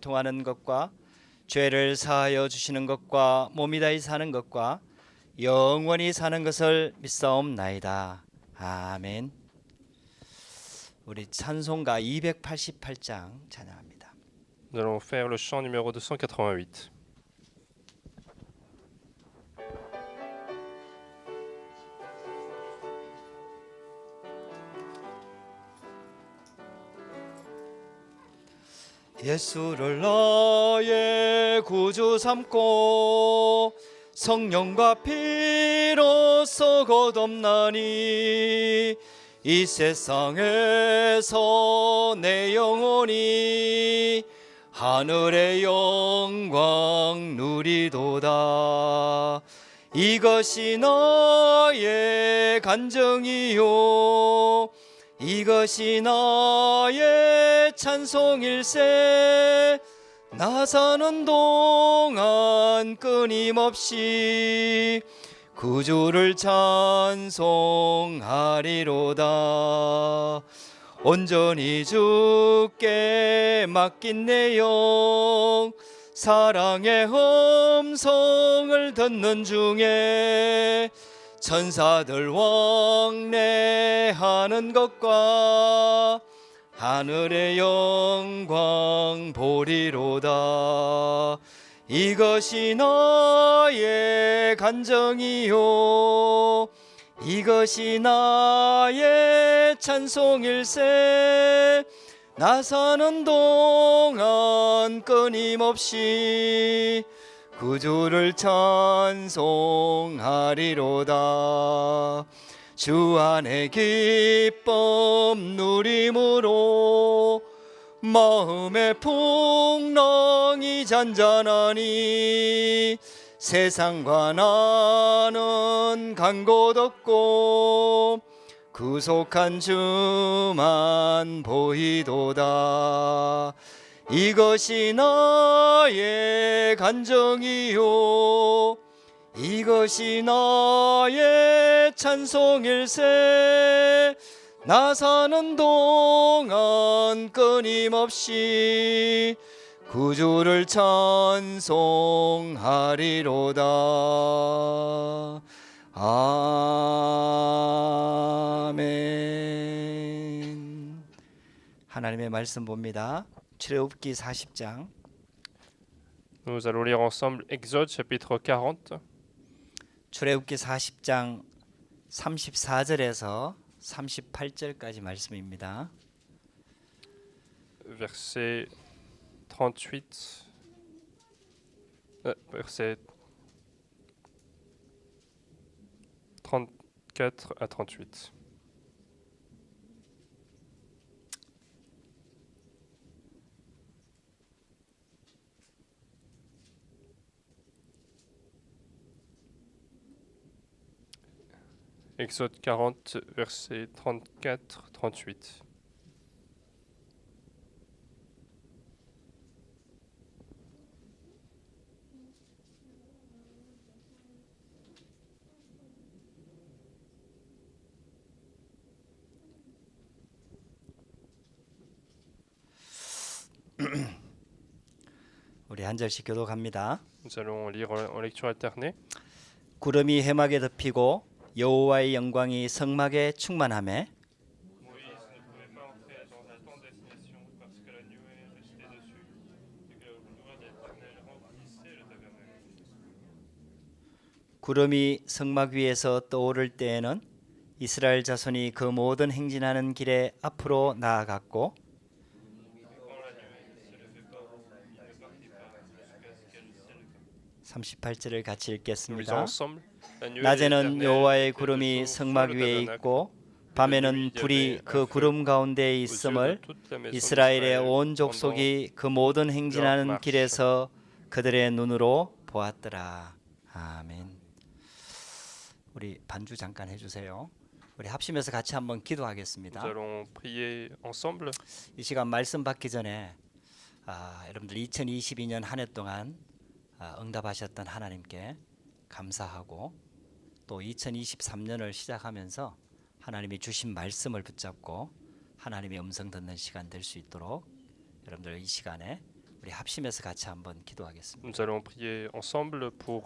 통하는 것과 죄를 사하여 주시는 것과 몸이 다히 사는 것과 영원히 사는 것을 믿사옵나이다. 아멘. 우리 찬송가 288장 찬양합니다. Nous allons faire le chant numéro 288. 예수를 나의 구주 삼고 성령과 피로써 거듭나니 이 세상에서 내 영혼이 하늘의 영광 누리도다. 이것이 나의 간증이요 이것이 나의 찬송일세. 나 사는 동안 끊임없이 구주를 찬송하리로다. 온전히 주께 맡긴 내 영 사랑의 음성을 듣는 중에 천사들 왕래하는 것과 하늘의 영광 보리로다. 이것이 나의 간증이요 이것이 나의 찬송일세. 나 사는 동안 끊임없이 구주를 찬송하리로다. 주 안에 기쁨 누림으로 마음의 풍랑이 잔잔하니 세상과 나는 간 곳 없고 구속한 주만 보이도다. 이것이 나의 간증이요 이것이 나의 찬송일세. 나 사는 동안 끊임없이 구주를 찬송하리로다. 아멘. 하나님의 말씀 봅니다. 출애굽기 40장. Nous allons lire ensemble Exode chapitre 40, 출애굽기 40장 34절에서 38절까지 말씀입니다. verset 38, verset 34 à 38. Exode 40, verset 34, 38. 우리 한 절씩 교독합니다. Nous allons lire en lecture alternée. 구름이 해막에 덮이고 여호와의 영광이 성막에 충만하매 구름이 성막 위에서 떠오를 때에는 이스라엘 자손이 그 모든 행진하는 길에 앞으로 나아갔고 38절을 같이 읽겠습니다. 낮에는 여호와의 구름이 성막 위에 있고 밤에는 불이 그 구름 가운데에 있음을 이스라엘의 온 족속이 그 모든 행진하는 길에서 그들의 눈으로 보았더라. 아멘. 우리 반주 잠깐 해주세요. 우리 합심해서 같이 한번 기도하겠습니다. Nous allons prier ensemble. 이 시간 말씀 받기 전에 여러분들 2022년 한 해 동안 응답하셨던 하나님께 감사하고 또 2023년을 시작하면서 하나님이 주신 말씀을 붙잡고 하나님의 음성 듣는 시간 될 수 있도록 여러분들 이 시간에 우리 합심해서 같이 한번 기도하겠습니다. Nous allons prier ensemble pour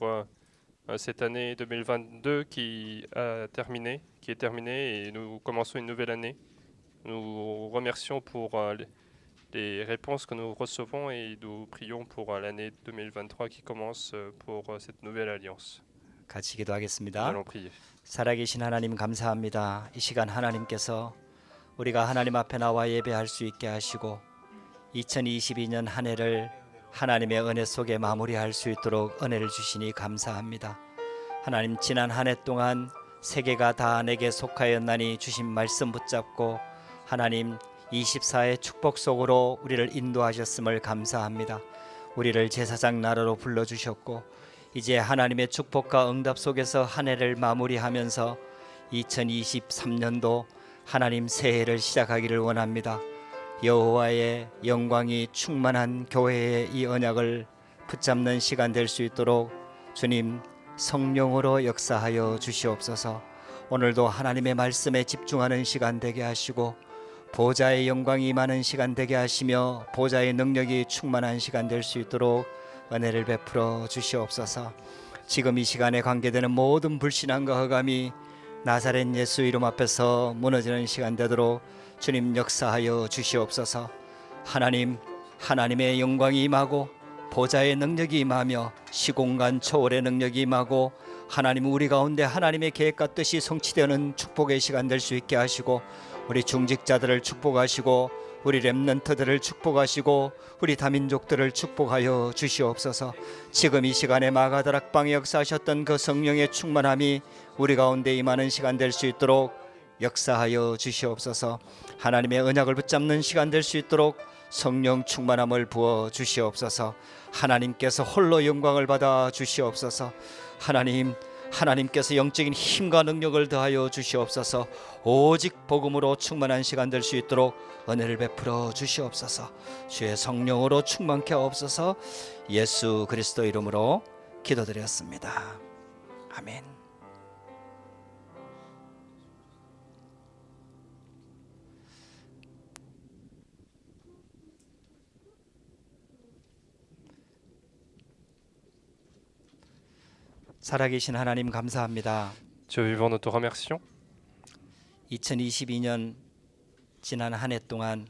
cette année 2022 qui est terminée et nous commençons une nouvelle année. Nous remercions pour les réponses que nous recevons et nous prions pour l'année 2023 qui commence pour cette nouvelle alliance. 같이 Nous 기도하겠습니다. allons prier. 살아계신 하나님 감사합니다. 이 시간 하나님께서 우리가 하나님 앞에 나와 예배할 수 있게 하시고 2022년 한 해를 하나님의 은혜 속에 마무리할 수 있도록 은혜를 주시니 감사합니다. 하나님 지난 한 해 동안 세계가 다 내게 속하였나니 주신 말씀 붙잡고 하나님 24의 축복 속으로 우리를 인도하셨음을 감사합니다. 우리를 제사장 나라로 불러주셨고 이제 하나님의 축복과 응답 속에서 한 해를 마무리하면서 2023년도 하나님 새해를 시작하기를 원합니다. 여호와의 영광이 충만한 교회의 이 언약을 붙잡는 시간 될 수 있도록 주님 성령으로 역사하여 주시옵소서. 오늘도 하나님의 말씀에 집중하는 시간 되게 하시고 보좌의 영광이 임하는 시간 되게 하시며 보좌의 능력이 충만한 시간 될 수 있도록 은혜를 베풀어 주시옵소서. 지금 이 시간에 관계되는 모든 불신앙과 허감이 나사렛 예수 이름 앞에서 무너지는 시간 되도록 주님 역사하여 주시옵소서. 하나님, 하나님의 영광이 임하고 보좌의 능력이 임하며 시공간 초월의 능력이 임하고 하나님 우리 가운데 하나님의 계획과 뜻이 성취되는 축복의 시간 될 수 있게 하시고 우리 중직자들을 축복하시고 우리 렘넌트들을 축복하시고 우리 다민족들을 축복하여 주시옵소서. 지금 이 시간에 마가다락방에 역사하셨던 그 성령의 충만함이 우리 가운데 임하는 시간 될 수 있도록 역사하여 주시옵소서. 하나님의 언약을 붙잡는 시간 될 수 있도록 성령 충만함을 부어 주시옵소서. 하나님께서 홀로 영광을 받아 주시옵소서. 하나님께서 영적인 힘과 능력을 더하여 주시옵소서. 오직 복음으로 충만한 시간 될 수 있도록 은혜를 베풀어 주시옵소서. 주의 성령으로 충만케 하옵소서. 예수 그리스도 이름으로 기도드렸습니다. 아멘. 살아계신 하나님 감사합니다. Dieu vivant, nous te remercions. 2022년 지난 한 해 동안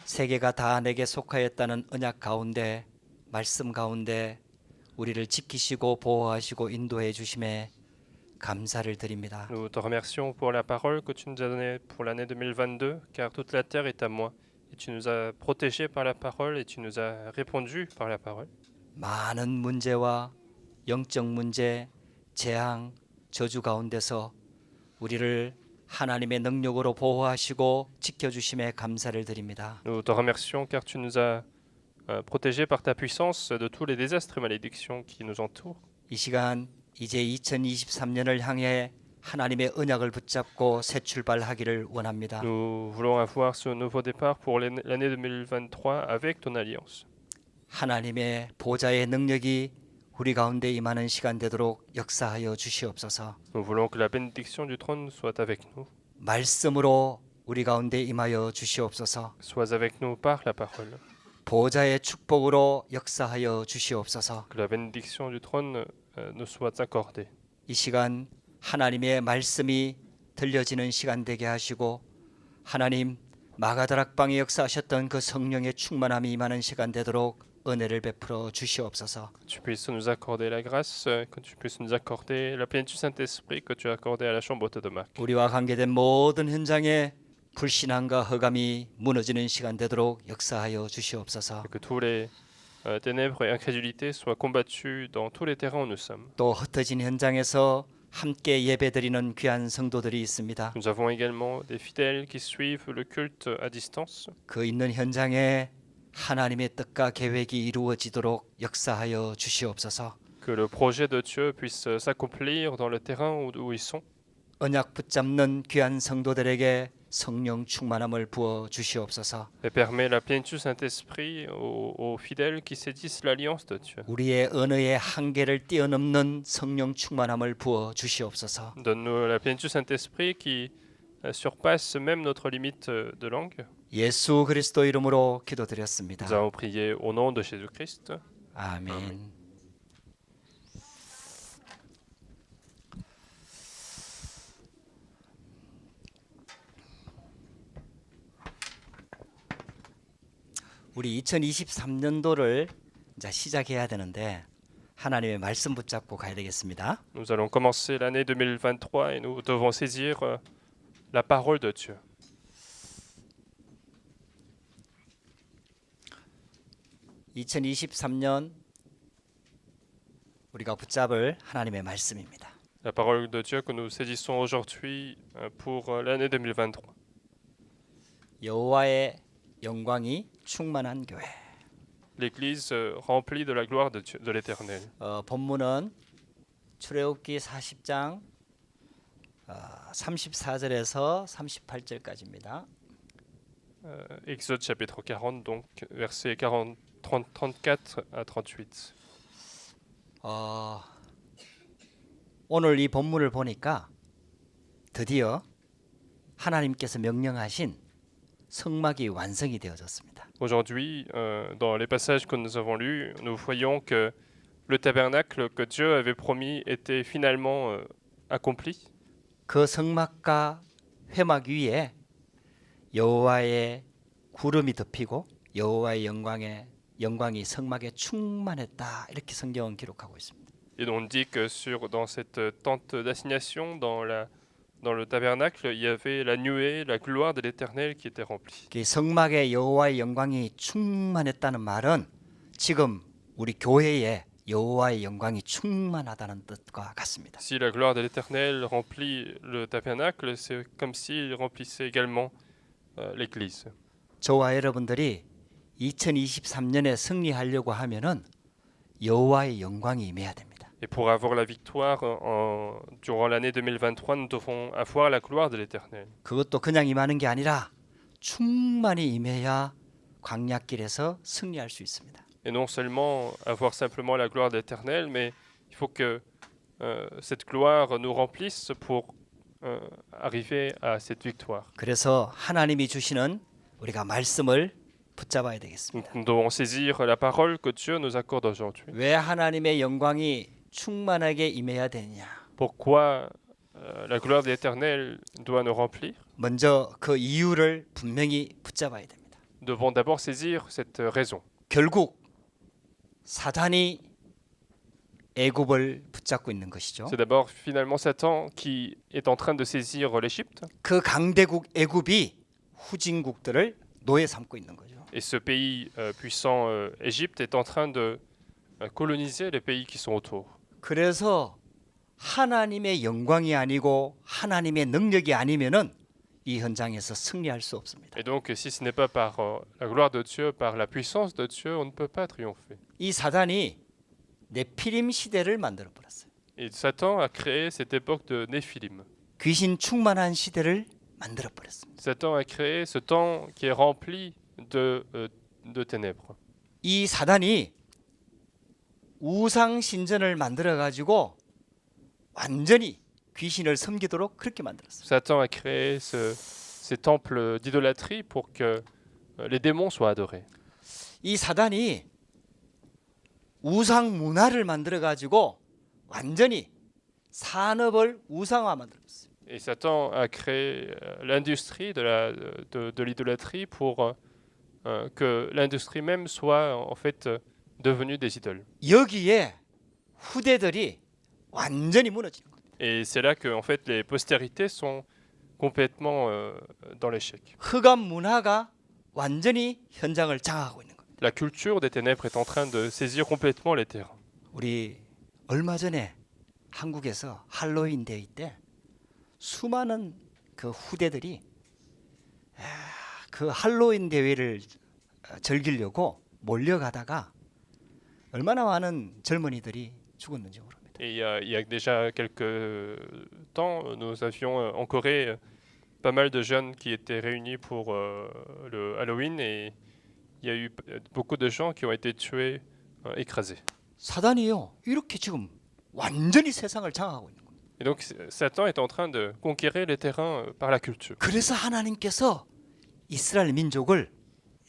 세계가 다 내게 속하였다는 언약 가운데 말씀 가운데 우리를 지키시고 보호하시고 인도해 주심에 감사를 드립니다. Nous te remercions pour la parole que tu nous as donnée pour l'année 2022, car toute la terre est à moi. Et tu nous as protégés par la parole et tu nous as répondu par la parole. 많은 문제와 영적 문제, 재앙, 저주 가운데서 우리를 하나님의 능력으로 보호하시고 지켜주심에 감사를 드립니다. Nous te remercions car tu nous as protégés par ta puissance de tous les désastres et malédictions qui nous entourent. 이 시간 이제 2023년을 향해 하나님의 언약을 붙잡고 새 출발하기를 원합니다. Nous voulons avoir ce nouveau départ pour l'année 2023 avec ton alliance. 하나님의 보좌의 능력이 우리 가운데 임하는 시간 되도록 역사하여 주시옵소서. Nous voulons que la bénédiction du trône soit avec nous. 말씀으로 우리 가운데 임하여 주시옵소서. Sois avec nous par la parole. 보좌의 축복으로 역사하여 주시옵소서. Que la bénédiction du trône nous soit accordée. 이 시간 하나님의 말씀이 들려지는 시간 되게 하시고 하나님 마가다락방에 역사하셨던 그 성령의 충만함이 임하는 시간 되도록 은혜를 베풀어 주시옵소서. Que tu puisses nous accorder la grâce, que tu puisses nous accorder la plénitude du Saint-Esprit que tu as accordé à la chambre haute de Marc. 우리와 관계된 모든 현장에 불신앙과 허감이 무너지는 시간 되도록 역사하여 주시옵소서. Et que tous les ténèbres et incrédulités soient combattus dans tous les terrains où nous sommes. 또 흩어진 현장에서 함께 예배드리는 귀한 성도들이 있습니다. Nous avons également des fidèles qui suivent le culte à distance. 그 있는 현장에 하나님의 뜻과 계획이 이루어지도록 역사하여 주시옵소서. Que le projet de Dieu puisse s'accomplir dans le terrain où ils sont. 언약 붙잡는 귀한 성도들에게 성령 충만함을 부어 주시옵소서. Et permet la plénitude du Saint-Esprit aux fidèles qui saisissent l'alliance de Dieu. 우리의 언어의 한계를 뛰어넘는 성령 충만함을 부어 주시옵소서. Donne-nous la plénitude du Saint-Esprit qui surpasse même notre limite de langue. 예수 그리스도 이름으로 기도드렸습니다. Nous avons prié au nom de Jésus-Christ. 아멘. 우리 2023년도를 이제 시작해야 되는데 하나님의 말씀 붙잡고 가야 되겠습니다. Nous allons commencer l'année 2023 et nous devons saisir la parole de Dieu. 2023년 우리가 붙잡을 하나님의 말씀입니다. La parole de Dieu que nous saisissons aujourd'hui pour l'année 2023. 여호와의 영광이 충만한 교회. L'Église remplie de la gloire de Dieu, de l'Éternel. 본문은 출애굽기 40장 34절에서 38절까지입니다. Exode chapitre 40, donc versets 34 à 38. 오늘 이 본문을 보니까 드디어 하나님께서 명령하신 성막이 완성이 되어졌습니다. Aujourd'hui, dans les passages que nous avons lus, nous voyons que le tabernacle que Dieu avait promis était finalement accompli. 그 성막과 회막 위에 여호와의 구름이 덮이고 여호와의 영광이 성막에 충만했다. 이렇게 성경은 기록하고 있습니다. Et on dit que dans cette tente d'assignation, dans le tabernacle, il y avait la nuée, la gloire de l'Éternel qui était remplie. 그 성막에 여호와의 영광이 충만했다는 말은 지금 우리 교회에 여호와의 영광이 충만하다는 뜻과 같습니다. Si la gloire de l'Éternel remplit le tabernacle, c'est comme s'il remplissait également l'Église. 저와 여러분들이 2023년에 승리하려고 하면은 여호와의 영광이 임해야 됩니다. Et pour avoir la victoire durant l'année 2023, nous devons avoir la gloire de l'Éternel. 그것도 그냥 임하는 게 아니라 충만히 임해야 광야길에서 승리할 수 있습니다. Et non seulement avoir simplement la gloire de l'Éternel, mais il faut que cette gloire nous remplisse pour arriver à cette victoire. 그래서 하나님이 주시는 우리가 말씀을 붙잡아야 되겠습니다. Nous devons saisir la parole que Dieu nous accorde aujourd'hui. 왜 하나님의 영광이 충만하게 임해야 되느냐? Pourquoi la gloire de l'Éternel doit nous remplir? 먼저 그 이유를 분명히 붙잡아야 됩니다. Nous devons d'abord saisir cette raison. 결국 사단이 애굽을 붙잡고 있는 것이죠. C'est d'abord finalement Satan qui est en train de saisir l'Égypte. 그 강대국 애굽이 후진국들을 노예 삼고 있는 거죠. Et ce pays puissant Égypte est en train de coloniser les pays qui sont autour. 그래서 하나님의 영광이 아니고 하나님의 능력이 아니면은 이 현장에서 승리할 수 없습니다. Et donc si ce n'est pas par la gloire de Dieu, par la puissance de Dieu, on ne peut pas triompher. 이 사단이 네피림 시대를 만들어 버렸어요. Et Satan a créé cette époque de Néphilim. 귀신 충만한 시대를 만들어 버렸습니다. Satan a créé ce temps qui est rempli de ténèbres. 이 사단이 우상 신전을 만들어 가지고 완전히 귀신을 섬기도록 그렇게 만들었어요. Satan a créé ces temples d'idolâtrie pour que les démons soient adorés. 이 사단이 우상 문화를 만들어 가지고 완전히 산업을 우상화 만들었어요. Et Satan a créé l'industrie de l'idolâtrie pour que l'industrie même soit en fait devenue des idoles. 여기에 후대들이 완전히 무너지는 거예요. Et c'est là que en fait les postérités sont complètement dans l'échec. 흑암 문화가 완전히 현장을 장악하고 있는 거예요. La culture des ténèbres est en train de saisir complètement les terrains. 우리 얼마 전에 한국에서 할로윈 데이 때 수많은 그 후대들이 그 할로윈 대회를 즐기려고 몰려가다가 얼마나 많은 젊은이들이 죽었는지 모릅니다. Et il y a déjà quelques temps, nous avions en Corée pas mal de jeunes qui étaient réunis pour le Halloween et il y a eu beaucoup de gens qui ont été tués, écrasés. 사단이요 이렇게 지금 완전히 세상을 장악하고 있는 거예요. Et donc Satan est en train de conquérir les terrains par la culture. 그래서 하나님께서 이스라엘 민족을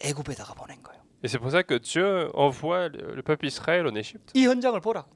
애굽에다가 보낸 거예요. Et c'est pour ça que Dieu envoie le peuple Israël en Égypte, 이 현장을 보라고.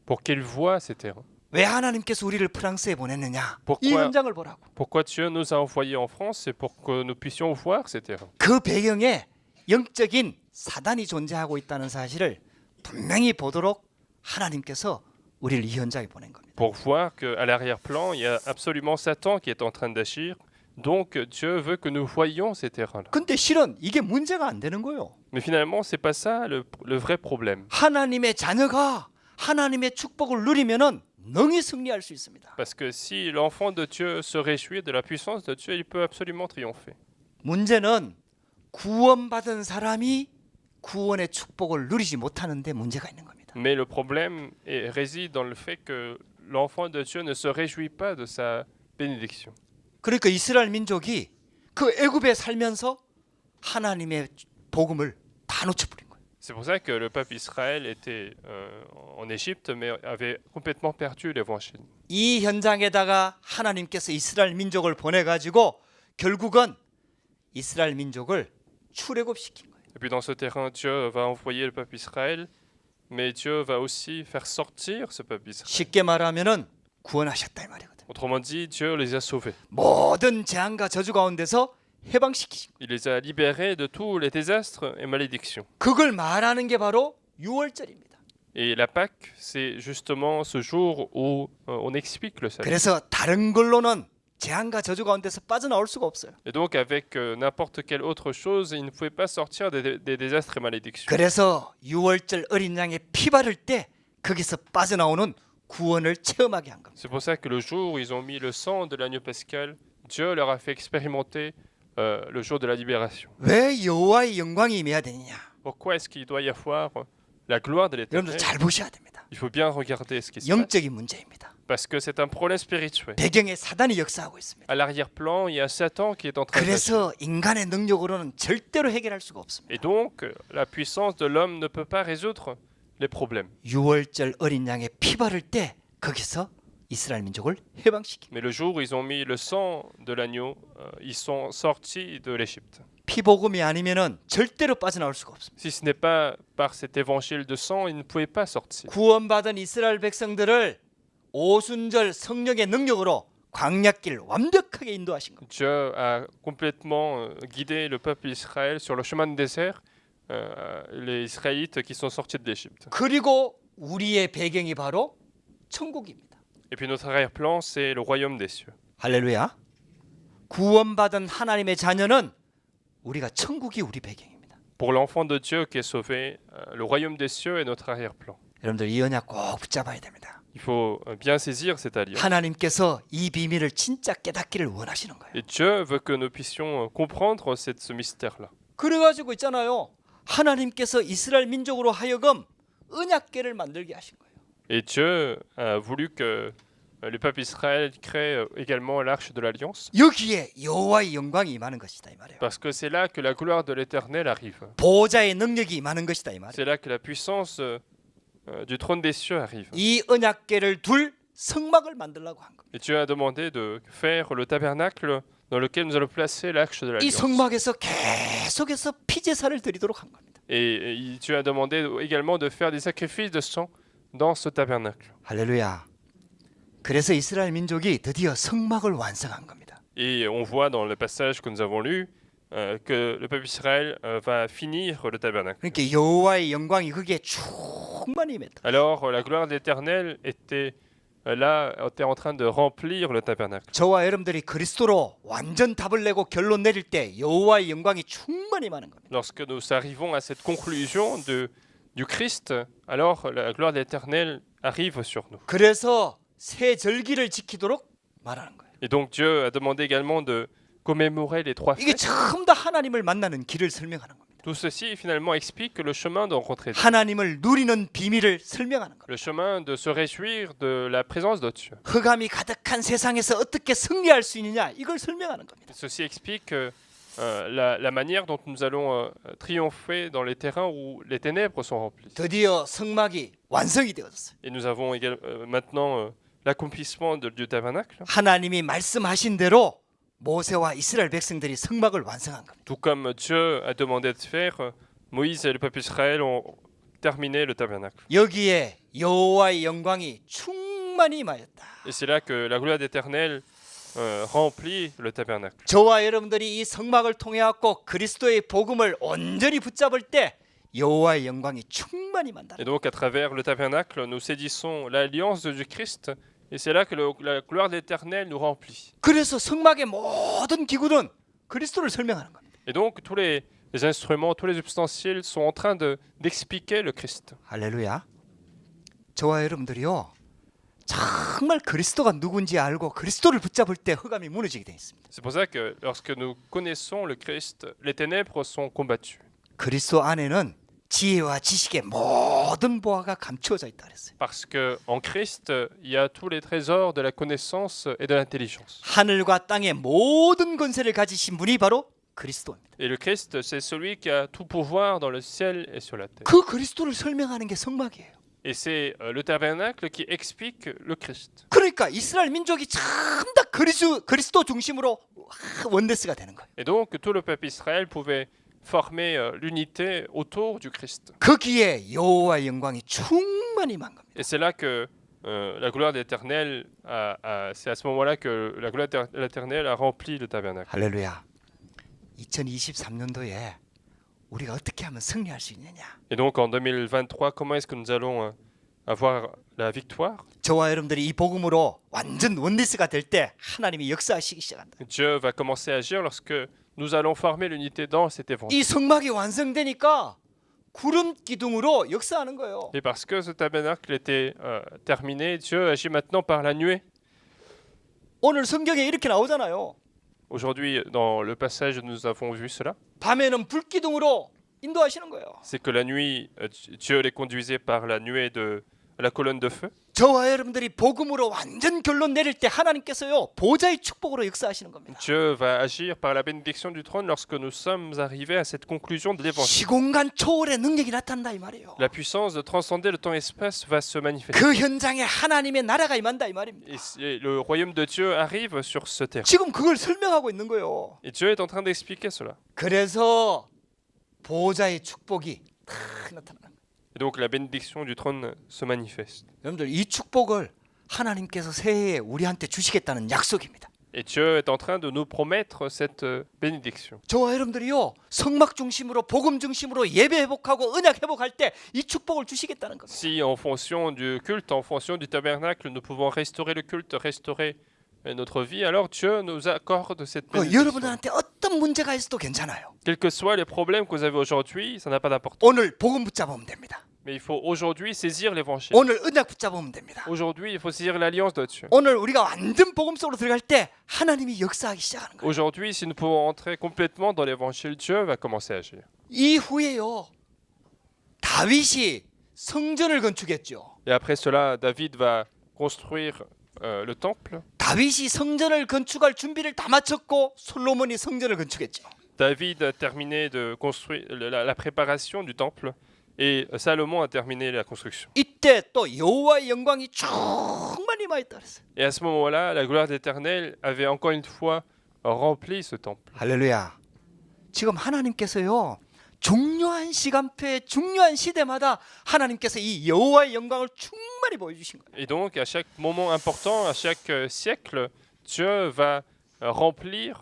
pour qu'il voie ces terrains. 왜 하나님께서 우리를 프랑스에 보냈느냐? 이 Pourquoi, 현장을 보라고. pourquoi Dieu nous a envoyés en France? C'est pour que nous puissions voir ces terrains. 그 배경에 영적인 사단이 존재하고 있다는 사실을 분명히 보도록 하나님께서 우리를 이 현장에 보낸 겁니다. Pour voir qu'à l'arrière-plan, il y a absolument Satan qui est en train d'agir. Donc Dieu veut que nous voyions ces terrains-là. 근데 실은 이게 문제가 안 되는 거예요. Mais finalement, c'est pas ça le vrai problème. 하나님의 자녀가 하나님의 축복을 누리면은 능히 승리할 수 있습니다. Parce que si l'enfant de Dieu se réjouit de la puissance de Dieu, il peut absolument triompher. 문제는 구원받은 사람이 구원의 축복을 누리지 못하는 데 문제가 있는 겁니다. Mais le problème réside dans le fait que l'enfant de Dieu ne se réjouit pas de sa bénédiction. 그러니까 이스라엘 민족이 그 애굽에 살면서 하나님의 복음을 다 놓쳐버린 거예요. C'est pour ça que le peuple Israël était en Égypte, mais avait complètement perdu l'évangile. 이 현장에다가 하나님께서 이스라엘 민족을 보내가지고 결국은 이스라엘 민족을 출애굽시킨 거예요. Et puis dans ce terrain, Dieu va envoyer le peuple Israël, mais Dieu va aussi faire sortir ce peuple Israël. 쉽게 말하면은 구원하셨다 이 말이거든. Autrement dit, Dieu les a sauvés. 모든 재앙과 저주 가운데서 해방시키신 거예요. Il les a libérés de tous les désastres et malédictions. 그걸 말하는 게 바로 유월절입니다. Et la Pâque, c'est justement ce jour où on explique le salut. 그래서 다른 걸로는 재앙과 저주 가운데서 빠져나올 수가 없어요. Et donc avec n'importe quelle autre chose, il ne pouvait pas sortir des désastres et malédictions. 그래서 유월절 어린 양의 피 바를 때 거기서 빠져나오는 구원을 체험하게 한 겁니다. C'est pour ça que le jour où ils ont mis le sang de l'agneau pascal, Dieu leur a fait expérimenter le jour de la libération. 왜 여호와의 영광이 임해야 되느냐? Pourquoi est-ce qu'il doit y avoir la gloire de 여러분들 l'Éternel? 잘 보셔야 됩니다. Il faut bien regarder ce qui se passe. 영적인 문제입니다. Parce que c'est un problème spirituel. 배경에 사단이 역사하고 있습니다. À l'arrière-plan, il y a Satan qui est en train d'agir. 그래서 인간의 능력으로는 절대로 해결할 수가 없습니다. Et donc, la puissance de l'homme ne peut pas résoudre les problèmes. 유월절 어린 양의 피 바를 때 거기서 이스라엘 민족을 해방시킵니다. Mais le jour où ils ont mis le sang de l'agneau, ils sont sortis de l'Égypte. 피복음이 아니면은 절대로 빠져나올 수가 없습니다. Si ce n'est pas par cet évangile de sang, ils ne pouvaient pas sortir. 구원받은 이스라엘 백성들을 오순절 성령의 능력으로 광야길 완벽하게 인도하신 겁니다. Dieu a complètement guidé le peuple d'Israël sur le chemin de désert, les Israélites qui sont sortis de l'Égypte. 그리고 우리의 배경이 바로 천국입니다. Et puis notre arrière-plan, c'est le royaume des cieux. 할렐루야. 구원받은 하나님의 자녀는 우리가 천국이 우리 배경입니다. Pour l'enfant de Dieu qui est sauvé, le royaume des cieux est notre arrière-plan. 여러분들 이 언약 꼭 붙잡아야 됩니다. Il faut bien saisir cette alliance. 하나님께서 이 비밀을 진짜 깨닫기를 원하시는 거예요. Et Dieu veut que nous puissions comprendre ce mystère-là. 그래가지고 있잖아요. 하나님께서 이스라엘 민족으로 하여금 언약궤를 만들게 하신 거예요. Et Dieu a voulu que le peuple Israël crée également l'arche de l'alliance. 여기에 여호와의 영광이 임하는 것이다 이 말이에요. Parce que c'est là que la gloire de l'Éternel arrive. 보호자의 능력이 임하는 것이다 이 말이에요. C'est là que la puissance du trône des cieux arrive. 이 언약궤를 둘 성막을 만들라고 한 겁니다. Et Dieu a demandé de faire le tabernacle dans lequel nous allons placer l'arche de 이 l'alliance. 성막에서 계속해서 피제사를 드리도록 한 겁니다. Et Dieu a demandé également de faire des sacrifices de sang dans ce tabernacle. 할렐루야. 그래서 이스라엘 민족이 드디어 성막을 완성한 겁니다. Et on voit dans le passage que nous avons lu que le peuple d'Israël va finir le tabernacle. 그러니까 여호와의 영광이 거기에 충만히 임했다. Alors la gloire de l'Éternel était en train de remplir le tabernacle. 저와 여러분들이 그리스도로 완전 답을 내고 결론 내릴 때 여호와의 영광이 충만히 임하는 겁니다. Lorsque nous arrivons à cette conclusion du Christ, alors la gloire de l'Éternel arrive sur nous. 그래서 새 절기를 지키도록 말하는 거예요. Et donc Dieu a demandé également de commémorer les trois 이게 fêtes. 전부 다 하나님을 만나는 길을 설명하는 겁니다. Tout ceci finalement explique le chemin de rencontrer Dieu. 하나님을 누리는 비밀을 설명하는 겁니다. Le chemin de se réjouir de la présence de Dieu. 흑암이 가득한 세상에서 어떻게 승리할 수 있느냐 이걸 설명하는 겁니다. Ceci explique la manière dont nous allons triompher dans les terrains où les ténèbres sont remplies. 드디어 성막이 완성이 되어졌어요. Et nous avons maintenant l'accomplissement du tabernacle. 하나님이 말씀하신 대로 모세와 이스라엘 백성들이 성막을 완성한 겁니다. Tout comme Dieu a demandé de faire, Moïse et le peuple d'Israël ont terminé le tabernacle. 여기에 여호와의 영광이 충만히 임하였다. Et c'est là que la gloire d'Éternel remplit le tabernacle. 저와 여러분들이 이 성막을 통해 갖고 그리스도의 복음을 온전히 붙잡을 때 여호와의 영광이 충만히 임한다. Et donc à travers le tabernacle, nous saisissons l'alliance du Christ et c'est là que la gloire de l'Éternel nous remplit. 그래서 성막의 모든 기구는 그리스도를 설명하는 겁니다. Et donc tous les instruments, tous les ustensiles sont en train d'expliquer le Christ. 할렐루야. 저와 여러분들이요. 정말 그리스도가 누군지 알고 그리스도를 붙잡을 때 흑암이 무너지게 돼 있습니다. C'est pour ça que lorsque nous connaissons le Christ, les ténèbres sont combattues. 그리스도 안에는 지혜와 지식의 모든 보화가 감추어져 있다 그랬어요. Parce que en Christ, il y a tous les trésors de la connaissance et de l'intelligence. 하늘과 땅의 모든 권세를 가지신 분이 바로 그리스도입니다. Et le Christ, c'est celui qui a tout pouvoir dans le ciel et sur la terre. 그 그리스도를 설명하는 게 성막이에요. Et c'est le tabernacle qui explique le Christ. 그러니까 이스라엘 민족이 전부 다 그리스도 중심으로 원데스가 되는 거예요. Et donc tout le peuple Israël pouvait former l'unité autour du Christ. 거기에 여호와의 영광이 충만히 임한 겁니다. Et c'est là que la gloire de l'Éternel c'est à ce moment-là que la gloire de l'Éternel a rempli le tabernacle. 할렐루야. 2023년도에 우리가 어떻게 하면 승리할 수 있느냐? Et donc en 2023, comment est-ce que nous allons avoir la victoire? 저와 여러분들이 이 복음으로 완전 원리스가 될 때 하나님이 역사하시기 시작한다. Dieu va commencer à agir lorsque nous allons former l'unité dans cet évangile. 이 성막이 완성되니까 구름 기둥으로 역사하는 거예요. Et parce que ce tabernacle était terminé, Dieu agit maintenant par la nuée. 오늘 성경에 이렇게 나오잖아요. Aujourd'hui, dans le passage, nous avons vu cela. 밤에는 불 기둥으로 인도하시는 거예요. C'est que la nuit, Dieu les conduisait par la nuée de la colonne de feu. 저와 여러분들이 복음으로 완전 결론 내릴 때 하나님께서요 보좌의 축복으로 역사하시는 겁니다. Dieu va agir par la bénédiction du trône lorsque nous sommes arrivés à cette conclusion de l'évangile. 시공간 초월의 능력이 나타난다 이 말이에요. La puissance de transcender le temps-espace va se manifester. 그 현장에 하나님의 나라가 임한다 이 말입니다. Et le royaume de Dieu arrive sur ce terrain. 지금 그걸 설명하고 있는 거예요. Et Dieu est en train d'expliquer cela. 그래서 보좌의 축복이 다 나타나는 거예요. Et donc la bénédiction du trône se manifeste. 여러분들 이 축복을 하나님께서 새해에 우리한테 주시겠다는 약속입니다. Et Dieu est en train de nous promettre cette bénédiction. 저와 여러분들이요 성막 중심으로 복음 중심으로 예배 회복하고 언약 회복할 때 이 축복을 주시겠다는 겁니다. Si en fonction du culte, en fonction du tabernacle, nous pouvons restaurer le culte, restaurer notre vie, alors Dieu nous accorde cette bénédiction. 여러분들한테 어떤 문제가 있어도 괜찮아요. Quels que soient les problèmes que vous avez aujourd'hui, ça n'a pas d'importance. 오늘 복음 붙잡으면 됩니다. Mais il faut aujourd'hui saisir l'évangile. 오늘 언약 붙잡으면 됩니다. Aujourd'hui, il faut saisir l'alliance de Dieu. 오늘 우리가 완전 복음 속으로 들어갈 때 하나님이 역사하기 시작하는 거예요. Aujourd'hui, si nous pouvons entrer complètement dans l'évangile, Dieu va commencer à agir. 이후에요. 다윗이 성전을 건축했죠. Et après cela, David va construire le temple. 다윗이 성전을 건축할 준비를 다 마쳤고 솔로몬이 성전을 건축했죠. David a terminé de construire la préparation du temple et Salomon a terminé la construction. 이때 또 여호와의 영광이 충만히 임하였다 그랬어요. Et à ce moment-là, la gloire d'Éternel avait encore une fois rempli ce temple. 할렐루야. 지금 하나님께서요. 중요한 시간표에 중요한 시대마다 하나님께서 이 여호와의 영광을 충만히 보여주신 거예요. Et donc, à chaque moment important, à chaque siècle, Dieu va remplir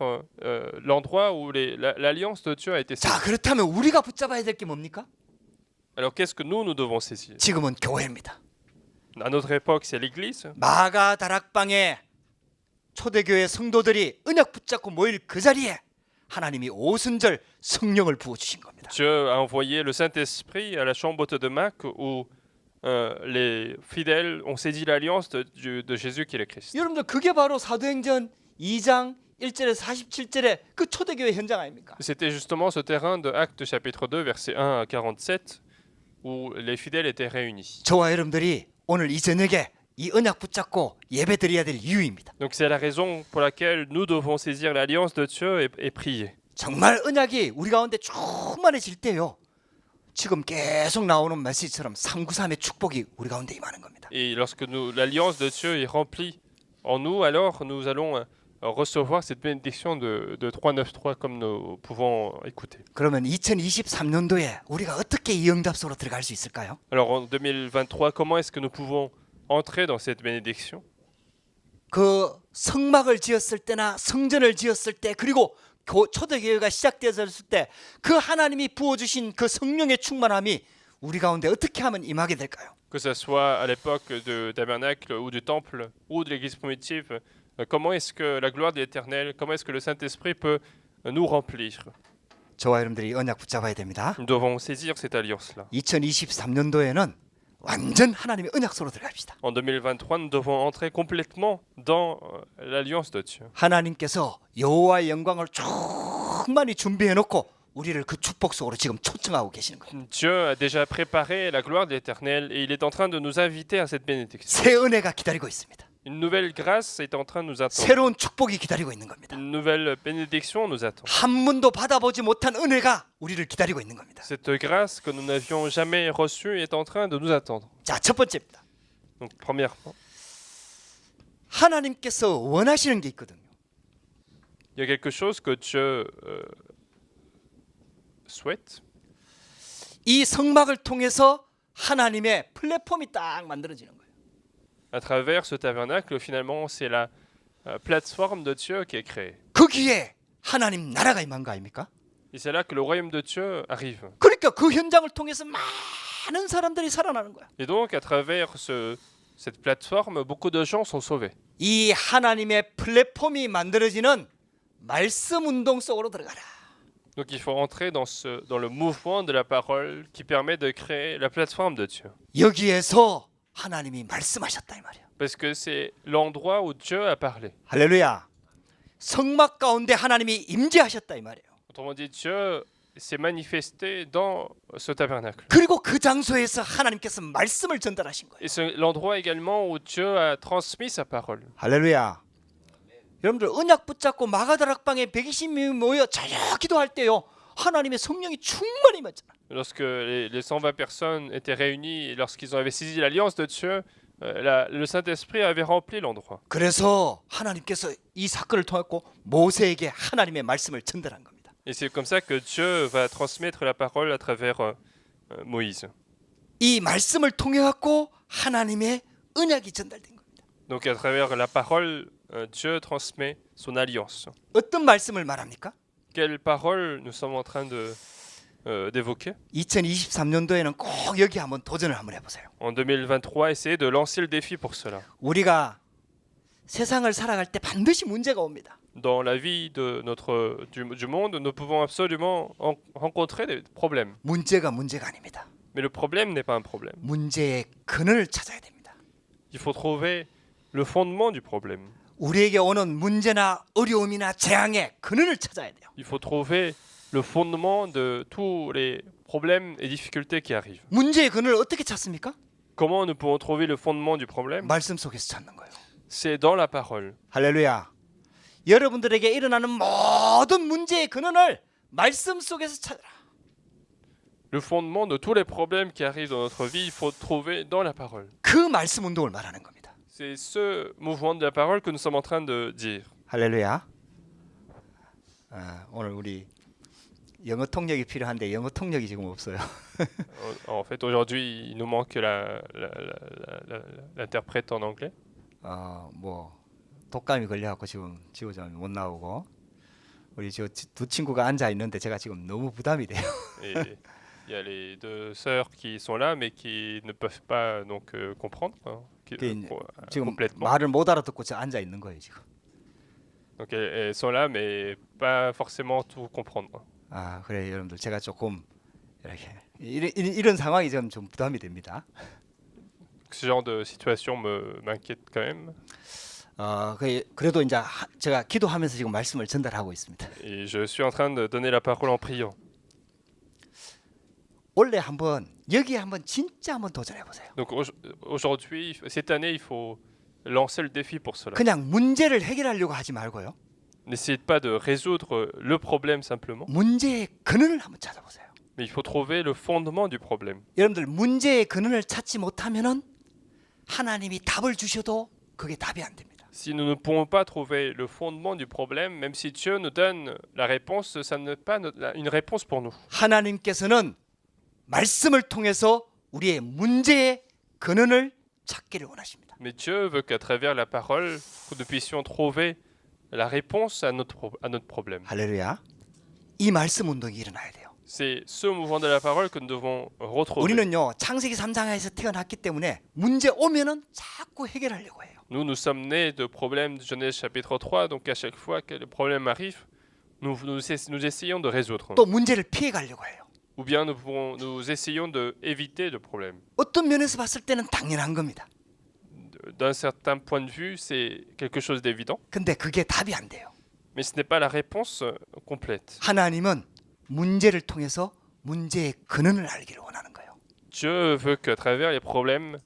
l'endroit où l'alliance de Dieu a été 자, scellée. 그렇다면 우리가 붙잡아야 될 게 뭡니까? Alors, qu'est-ce que nous devons saisir? 지금은 교회입니다. À notre époque, c'est l'Église. 마가 다락방에 초대교회 성도들이 언약 붙잡고 모일 그 자리에 하나님이 오순절 성령을 부어주신 겁니다. Dieu a envoyé le Saint-Esprit à la chambre haute de Mac où les fidèles ont saisi l'alliance de Jésus qui est le Christ. 여러분들 그게 바로 사도행전 2장 1절에서 47절의 그 초대교회 현장 아닙니까? C'était justement ce terrain de Actes chapitre 2 verset 1 à 47 où les fidèles étaient réunis. 저와 여러분들이 오늘 이 저녁에 이 언약 붙잡고 예배드려야 될 이유입니다. Donc c'est la raison pour laquelle nous devons saisir l'alliance de Dieu et prier. 정말 언약이 우리 가운데 충만해질 때요. 지금 계속 나오는 메시지처럼 393의 축복이 우리 가운데 임하는 겁니다. Et lorsque l'alliance de Dieu est remplie en nous, alors nous allons recevoir cette bénédiction de 393 comme nous pouvons écouter. 그러면 2023년도에 우리가 어떻게 이 응답소로 들어갈 수 있을까요? Alors en 2023, comment est-ce que nous pouvons entrer dans cette bénédiction? 그 성막을 지었을 때나 성전을 지었을 때 그리고 초대교회가 시작되었을 때 그 하나님이 부어주신 그 성령의 충만함이 우리 가운데 어떻게 하면 임하게 될까요? Que ce soit à l'époque du tabernacle ou du temple ou de l'église primitive, comment est-ce que la gloire de l'Éternel, comment est-ce que le Saint-Esprit peut nous remplir? 저와 여러분들이 언약 붙잡아야 됩니다. Nous devons saisir cette alliance-là. 2023년도에는 완전 하나님의 언약소로 들어갑시다. En 2023, nous devons entrer complètement dans l'alliance de Dieu. 하나님께서 여호와의 영광을 충만히 준비해 놓고 우리를 그 축복 속으로 지금 초청하고 계시는 거예요. Dieu a déjà préparé la gloire de l'Éternel et il est en train de nous inviter à cette bénédiction. 새 은혜가 기다리고 있습니다. Une nouvelle grâce est en train de nous attendre. 새로운 축복이 기다리고 있는 겁니다. Une nouvelle bénédiction nous attend. 한 번도 받아보지 못한 은혜가 우리를 기다리고 있는 겁니다. Cette grâce que nous n'avions jamais reçue est en train de nous attendre. 자, 첫 번째입니다. Donc premièrement, 하나님께서 원하시는 게 있거든요. il y a quelque chose que Dieu souhaite. 이 성막을 통해서 하나님의 플랫폼이 딱 만들어지는 거예요. À travers ce tabernacle, finalement, c'est la plateforme de Dieu qui est créée. 거기에 하나님 나라가 임한 거 아닙니까? Et c'est là que le royaume de Dieu arrive. 그러니까 그 현장을 통해서 많은 사람들이 살아나는 거야. Et donc, à travers cette plateforme, beaucoup de gens sont sauvés. 이 하나님의 플랫폼이 만들어지는 말씀 운동 속으로 들어가라. Donc, il faut rentrer dans le mouvement de la parole qui permet de créer la plateforme de Dieu. 여기에서 하나님이 말씀하셨다 이 말이야. Parce que c'est l'endroit où Dieu a parlé. 할렐루야. 성막 가운데 하나님이 임재하셨다 이 말이에요. Autrement dit, Dieu s'est manifesté dans ce tabernacle. 그리고 그 장소에서 하나님께서 말씀을 전달하신 거예요. Et c'est l'endroit également où Dieu a transmis sa parole. 할렐루야. 여러분들 언약 붙잡고 마가다락방에 120명이 모여 자유 기도할 때요. 하나님의 성령이 충만히 임했잖아. Lorsque les 120 personnes étaient réunies et lorsqu'ils avaient saisi l'alliance de Dieu, le Saint-Esprit avait rempli l'endroit. 그래서 하나님께서 이 사건을 통했고 모세에게 하나님의 말씀을 전달한 겁니다. Et c'est comme ça que Dieu va transmettre la parole à travers Moïse. 이 말씀을 통해 갖고 하나님의 언약이 전달된 겁니다. Donc à travers la parole, Dieu transmet son alliance. 어떤 말씀을 말합니까? Quelle parole nous sommes en train d'évoquer? 2023년도에는 꼭 여기 한번 도전을 한번 해보세요. En 2023, essayez de lancer le défi pour cela. 우리가 세상을 살아갈 때 반드시 문제가 옵니다. Dans la vie du monde, nous pouvons absolument rencontrer des problèmes. 문제가 아닙니다. Mais le problème n'est pas un problème. 문제의 근원을 찾아야 됩니다. Il faut trouver le fondement du problème. 우리에게 오는 문제나 어려움이나 재앙의 근원을 찾아야 돼요. Il faut trouver le fondement de tous les problèmes et difficultés qui arrivent. 문제의 근원을 어떻게 찾습니까? Comment nous pouvons trouver le fondement du problème? 말씀 속에서 찾는 거예요. C'est dans la parole. 할렐루야. 여러분들에게 일어나는 모든 문제의 근원을 말씀 속에서 찾아라. Le fondement de tous les problèmes qui arrivent dans notre vie, il faut trouver dans la parole. 그 말씀 운동을 말하는 겁니다. C'est ce mouvement de la parole que nous sommes en train de dire. 할렐루야. 오늘 우리 영어 통역이 필요한데 영어 통역이 지금 없어요. En fait, aujourd'hui, il nous manque l'interprète en anglais. 뭐 독감이 걸려갖고 지금 지호자는 못 나오고 우리 저 두 친구가 앉아 있는데 제가 지금 너무 부담이 돼요. Et il y a les deux sœurs qui sont là, mais qui ne peuvent pas donc comprendre 지금 complètement. 말을 못 알아듣고 저 앉아 있는 거예요 지금. Donc elles sont là, mais pas forcément tout comprendre. 그래 여러분들 제가 조금 이렇게 이런 상황이 좀 부담이 됩니다. Ce genre de situation m'inquiète quand même. 그래도 이제 제가 기도하면서 지금 말씀을 전달하고 있습니다. Et je suis en train de donner la parole en priant. 올해 한번 여기에 한번 진짜 한번 도전해 보세요. Donc aujourd'hui, cette année, il faut lancer le défi pour cela. 그냥 문제를 해결하려고 하지 말고요. N'essayez pas de résoudre le problème simplement, 문제의 근원을 한번 찾아보세요. mais il faut trouver le fondement du problème. 여러분들 문제의 근원을 찾지 못하면은 하나님이 답을 주셔도 그게 답이 안 됩니다. Si nous ne pouvons pas trouver le fondement du problème, même si Dieu nous donne la réponse, ça n'est pas une réponse pour nous. 하나님께서는 말씀을 통해서 우리의 문제의 근원을 찾기를 원하십니다. Mais Dieu veut qu'à travers la parole, que nous puissions trouver la réponse à notre problème. 할렐루야. 이 말씀 운동이 일어나야 돼요. C'est ce mouvement de la parole que nous devons retrouver. 우리는요 창세기 3장에서 태어났기 때문에 문제 오면은 자꾸 해결하려고 해요. Nous sommes nés de problèmes de Genèse chapitre 3, donc à chaque fois que le problème arrive, nous essayons de résoudre. 또 문제를 피해 가려고 해요. Ou bien nous essayons d'éviter le problème. 어떤 면에서 봤을 때는 당연한 겁니다. D'un certain point de vue, c'est quelque chose d'évident. 근데 그게 답이 안 돼요. Mais ce n'est pas la réponse complète. 하나님은 문제를 통해서 문제의 근원을 알기를 원하는 거예요. Dieu veut qu'à travers les problèmes,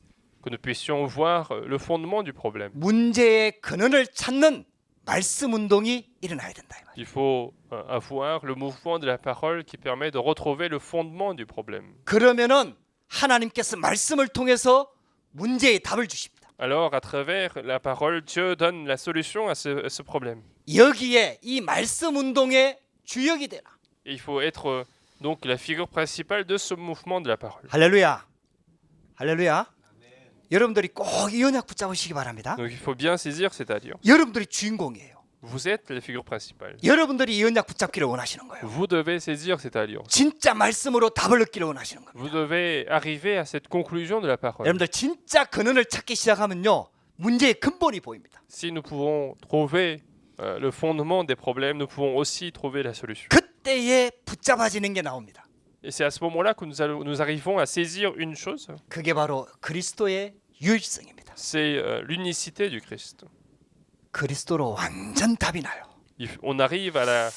que nous puissions voir le fondement du problème. 문제의 근원을 찾는 말씀 운동이 일어나야 된다 이 말이에요. Il faut avoir le mouvement de la parole qui permet de retrouver le fondement du problème. 그러면은 하나님께서 말씀을 통해서 문제의 답을 주십니다. Alors, à travers la parole, Dieu donne la solution à ce problème. 여기에 이 말씀 운동의 주역이 되라. Et il faut être donc la figure principale de ce mouvement de la parole. 할렐루야. 할렐루야. 여러분들이 꼭 이 언약 붙잡으시기 바랍니다. Donc il faut bien saisir cette alliance. 여러분들이 주인공이에요. Vous êtes la figure principale. 여러분들이 이 언약 붙잡기를 원하시는 거예요. Vous devez saisir cette alliance. 진짜 말씀으로 답을 얻기를 원하시는 겁니다. Vous devez arriver à cette conclusion de la parole. 여러분들 진짜 근원을 찾기 시작하면요. 문제의 근본이 보입니다. Si nous pouvons trouver le fondement des problèmes, nous pouvons aussi trouver la solution. 그때에 붙잡아지는 게 나옵니다. Et c'est à ce moment-là que nous arrivons à saisir une chose. 그게 바로 그리스도의 유일성입니다. C'est l'unicité du Christ. 그리스도로 완전 답이 나요. On arrive à la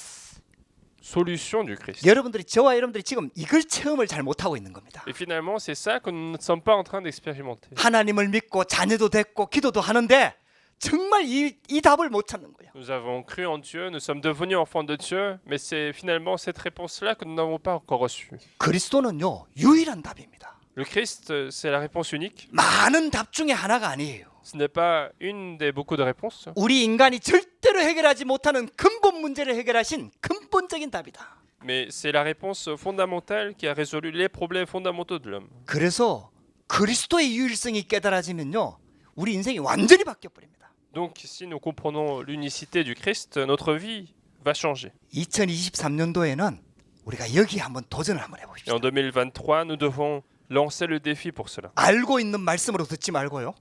solution du Christ. 저와 여러분들이 지금 이걸 체험을 잘 못하고 있는 겁니다. Et finalement, c'est ça que nous ne sommes pas en train d'expérimenter. 하나님을 믿고 자녀도 됐고 기도도 하는데 정말 이 답을 못 찾는 거예요. Nous avons cru en Dieu, nous sommes devenus enfants de Dieu, mais c'est finalement cette réponse-là que nous n'avons pas encore reçue. 그리스도는요 유일한 답입니다. Le Christ, c'est la réponse unique. 많은 답 중에 하나가 아니에요. Ce n'est pas une des beaucoup de réponses. 우리 인간이 절대로 해결하지 못하는 근본 문제를 해결하신 근본적인 답이다. Mais c'est la réponse fondamentale qui a résolu les problèmes fondamentaux de l'homme. 그래서 그리스도의 유일성이 깨달아지면요 우리 인생이 완전히 바뀌어 버립니다. Donc si nous comprenons l'unicité du Christ, notre vie va changer. 2023년도에는 우리가 여기 한번 도전을 한번 Et 해봅시다. en 2023, nous devons lancer le défi pour cela. 알고 있는 말씀으로 듣지 말고요.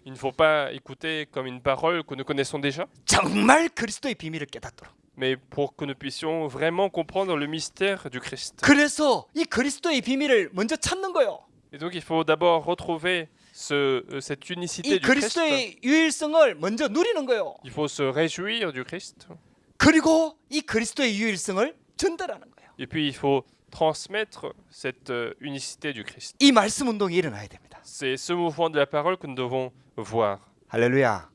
Il ne faut pas écouter comme une parole que nous connaissons déjà, 정말 그리스도의 비밀을 깨닫도록. mais pour que nous puissions vraiment comprendre le mystère du Christ. 그래서 이 그리스도의 비밀을 먼저 찾는 거예요. Et donc il faut d'abord retrouver cette unicité 이 du Christ. 그리스도의 유일성을 먼저 누리는 거예요. Il faut se réjouir du Christ. 그리고 이 그리스도의 유일성을 전달하는 거예요. Et puis il faut transmettre cette unicité du Christ. 이 말씀 운동이 일어나야 됩니다. C'est ce mouvement de la parole que nous devons voir. 할렐루야.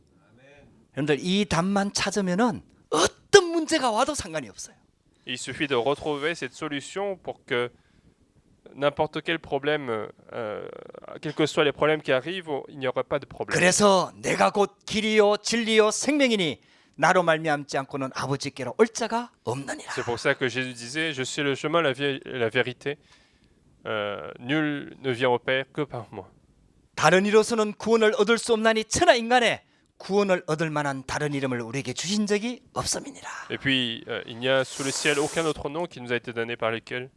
여러분들 이 답만 찾으면은 어떤 문제가 와도 상관이 없어요. Il suffit de retrouver cette solution pour que n'importe quel problème, quels que soient les problèmes qui arrivent, il n'y aura pas de problème. 그래서 내가 곧 길이요 진리요 생명이니 나로 말미암지 않고는 아버지께로 올 자가 없느니라. C'est pour ça que Jésus disait, je suis le chemin, la vérité. Nul ne vient au Père que par moi. 다른 이로서는 구원을 얻을 수 없나니 천하 인간에 구원을 얻을 만한 다른 이름을 우리에게 주신 적이 없음이니라. Et puis, il n'y a sous le ciel aucun autre nom qui nous a été donné par lequel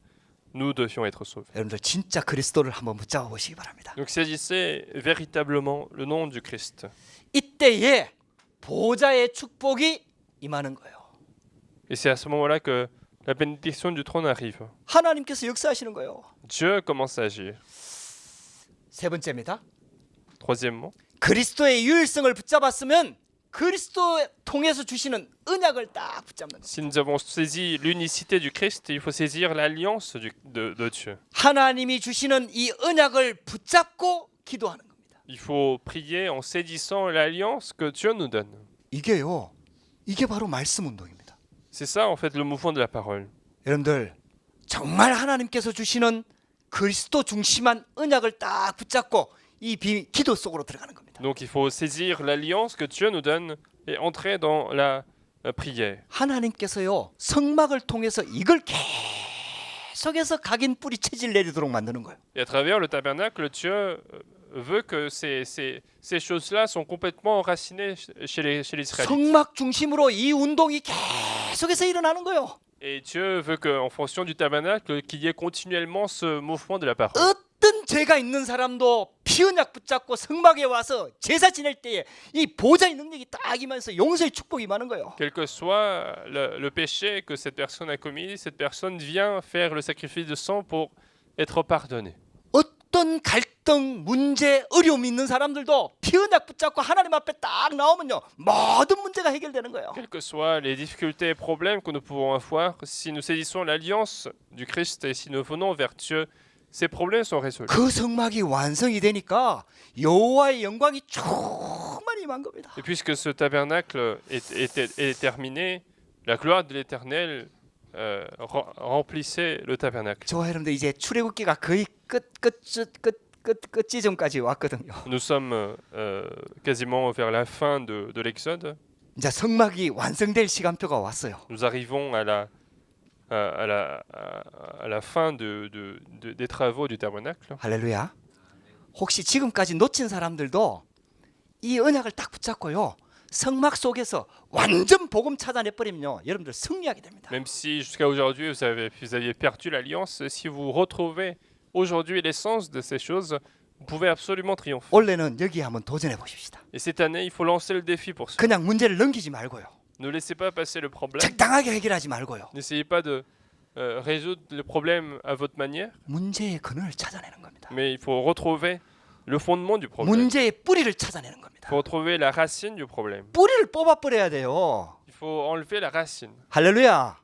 nous devions être sauvés. 여러분들 진짜 그리스도를 한번 붙잡아 보시기 바랍니다. Donc saisissez véritablement le nom du Christ. 이때에 보좌의 축복이 임하는 거예요. Et c'est à ce moment-là que la bénédiction du trône arrive. 하나님께서 역사하시는 거예요. Dieu commence à agir. 세 번째입니다. Troisièmement, 그리스도의 유일성을 붙잡았으면 그리스도 통해서 주시는 언약을 딱 붙잡는 거예요. si nous avons saisi l'unicité du Christ, il faut saisir l'alliance de Dieu. 하나님이 주시는 이 언약을 붙잡고 기도하는 겁니다. Il faut prier en saisissant l'alliance que Dieu nous donne. 이게 바로 말씀 운동입니다. C'est ça en fait le mouvement de la parole. 여러분들 정말 하나님께서 주시는 그리스도 중심한 언약을 딱 붙잡고 이 기도 속으로 들어가는 겁니다. Donc il faut saisir l'alliance que Dieu nous donne et entrer dans la prière. 하나님께서요 성막을 통해서 이걸 계속해서 각인 뿌리 체질 내리도록 만드는 거예요. Et à travers le tabernacle, Dieu veut que ces choses-là sont complètement enracinées chez les Israélites. 성막 중심으로 이 운동이 계속해서 일어나는 거예요. Et Dieu veut qu'en fonction du tabernacle, qu'il y ait continuellement ce mouvement de la parole. 어떤 죄가 있는 사람도 피언약 붙잡고 성막에 와서 제사 지낼 때에 이 보좌의 능력이 딱 임하면서 용서의 축복이 임하는 거예요. Quel que soit le péché que cette personne a commis, cette personne vient faire le sacrifice de sang pour être pardonnée. 어떤 갈등, 문제, 어려움이 있는 사람들도 피언약 붙잡고 하나님 앞에 딱 나오면요 모든 문제가 해결되는 거예요. Quelles que soient les difficultés et problèmes que nous pouvons avoir, si nous saisissons l'alliance du Christ et si nous venons vers Dieu, ces problèmes sont résolus. 그 성막이 완성이 되니까 여호와의 영광이 충만히 임한 겁니다. Et puisque ce tabernacle est terminé, la gloire de l'Éternel remplissait le tabernacle. 저와 여러분들 이제 출애굽기가 거의 끝 지점까지 왔거든요. Nous sommes quasiment vers la fin de l'Exode. 이제 성막이 완성될 시간표가 왔어요. Nous arrivons à la fin des travaux du tabernacle. 할렐루야. 혹시 지금까지 놓친 사람들도 이 언약을 딱 붙잡고요. 성막 속에서 완전 복음 찾아내 버리면요. 여러분들 승리하게 됩니다. Même si jusqu'à aujourd'hui vous aviez perdu l'alliance, si vous retrouvez aujourd'hui l'essence de ces choses, vous pouvez absolument triompher. 올해는 여기 한번 도전해 보십시다. Et cette année, il faut lancer le défi pour ça. 그냥 문제를 넘기지 말고요. Ne laissez pas passer le problème. 적당하게 해결하지 말고요. N'essayez pas de résoudre le problème à votre manière, 문제의 근원을 찾아내는 겁니다. mais il faut retrouver le fondement du problème. 문제의 뿌리를 찾아내는 Il 겁니다. faut retrouver la racine du problème. 뿌리를 뽑아버려야 돼요. Il faut enlever la racine. 할렐루야.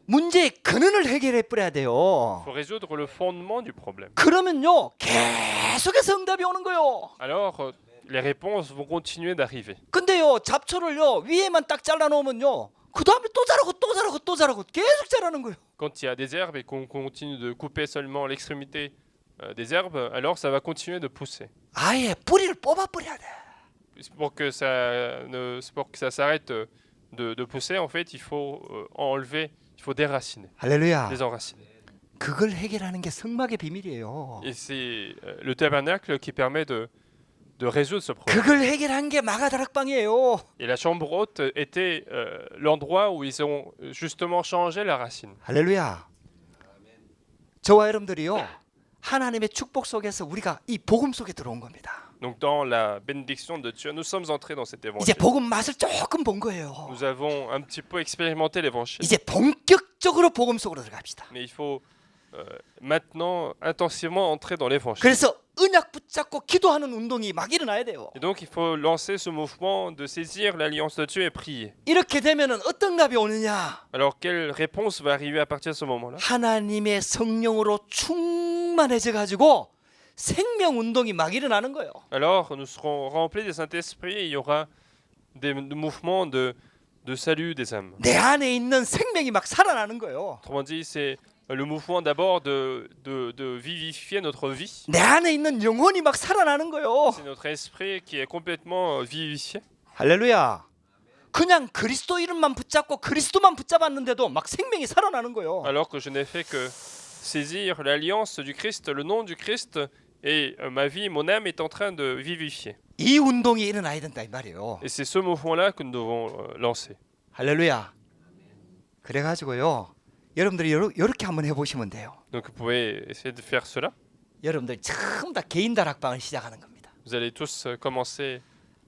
문제의 근원을 해결해 버려야 돼요. Il faut résoudre le fondement du problème. 그러면요 계속해서 응답이 오는 거예요. Alors, les réponses vont continuer d'arriver. 근데요 잡초를요 위에만 딱 잘라놓으면요 그 다음에 또 자라고 또 자라고 또 자라고 계속 자라는 거예요. Quand il y a des herbes et qu'on continue de couper seulement l'extrémité des herbes, alors ça va continuer de pousser. 아예 뿌리를 뽑아버려야 돼. Pour que ça s'arrête de pousser, en fait, il faut enlever, il faut déraciner, 할렐루야. désenraciner. 그걸 해결하는 게 성막의 비밀이에요. Et c'est le tabernacle qui permet de résoudre ce problème. 그걸 해결한 게 마가다락방이에요. Et la chambre haute était l'endroit où ils ont justement changé la racine. 할렐루야. 저와 여러분들이요 하나님의 축복 속에서 우리가 이 복음 속에 들어온 겁니다. Donc dans la bénédiction de Dieu, nous sommes entrés dans cet 이제 évangile. 복음 맛을 조금 본 거예요. Nous avons un petit peu expérimenté l'évangile. 이제 본격적으로 복음 속으로 들어갑시다. Mais il faut maintenant intensivement entrer dans l'évangile. 그래서 언약 붙잡고 기도하는 운동이 막 일어나야 돼요. Et donc il faut lancer ce mouvement de saisir l'alliance de Dieu et prier. 이렇게 되면은 어떤 답이 오느냐? Alors quelle réponse va arriver à partir de ce moment-là? 하나님의 성령으로 충만해져 가지고 생명 운동이 막 일어나는 거예요. Alors nous serons remplis du Saint-Esprit et il y aura des mouvements de salut des âmes. 내 안에 있는 생명이 막 살아나는 거예요. Autrement dit, c'est le mouvement d'abord de vivifier notre vie. 내 안에 있는 영혼이 막 살아나는 거예요. C'est notre esprit qui est complètement vivifié. 할렐루야. 그냥 그리스도 이름만 붙잡고 그리스도만 붙잡았는데도 막 생명이 살아나는 거예요. Alors que je n'ai fait que saisir l'alliance du Christ, le nom du Christ, et ma vie, mon âme est en train de vivifier. 이 운동이 일어나야 된다 이 말이에요. Et c'est ce mouvement-là que nous devons lancer. 할렐루야. 그래가지고요. 여러분들이 이렇게 한번 해보시면 돼요. Donc vous pouvez essayer de faire cela. 여러분들 전부 다 개인 다락방을 시작하는 겁니다. Vous allez tous commencer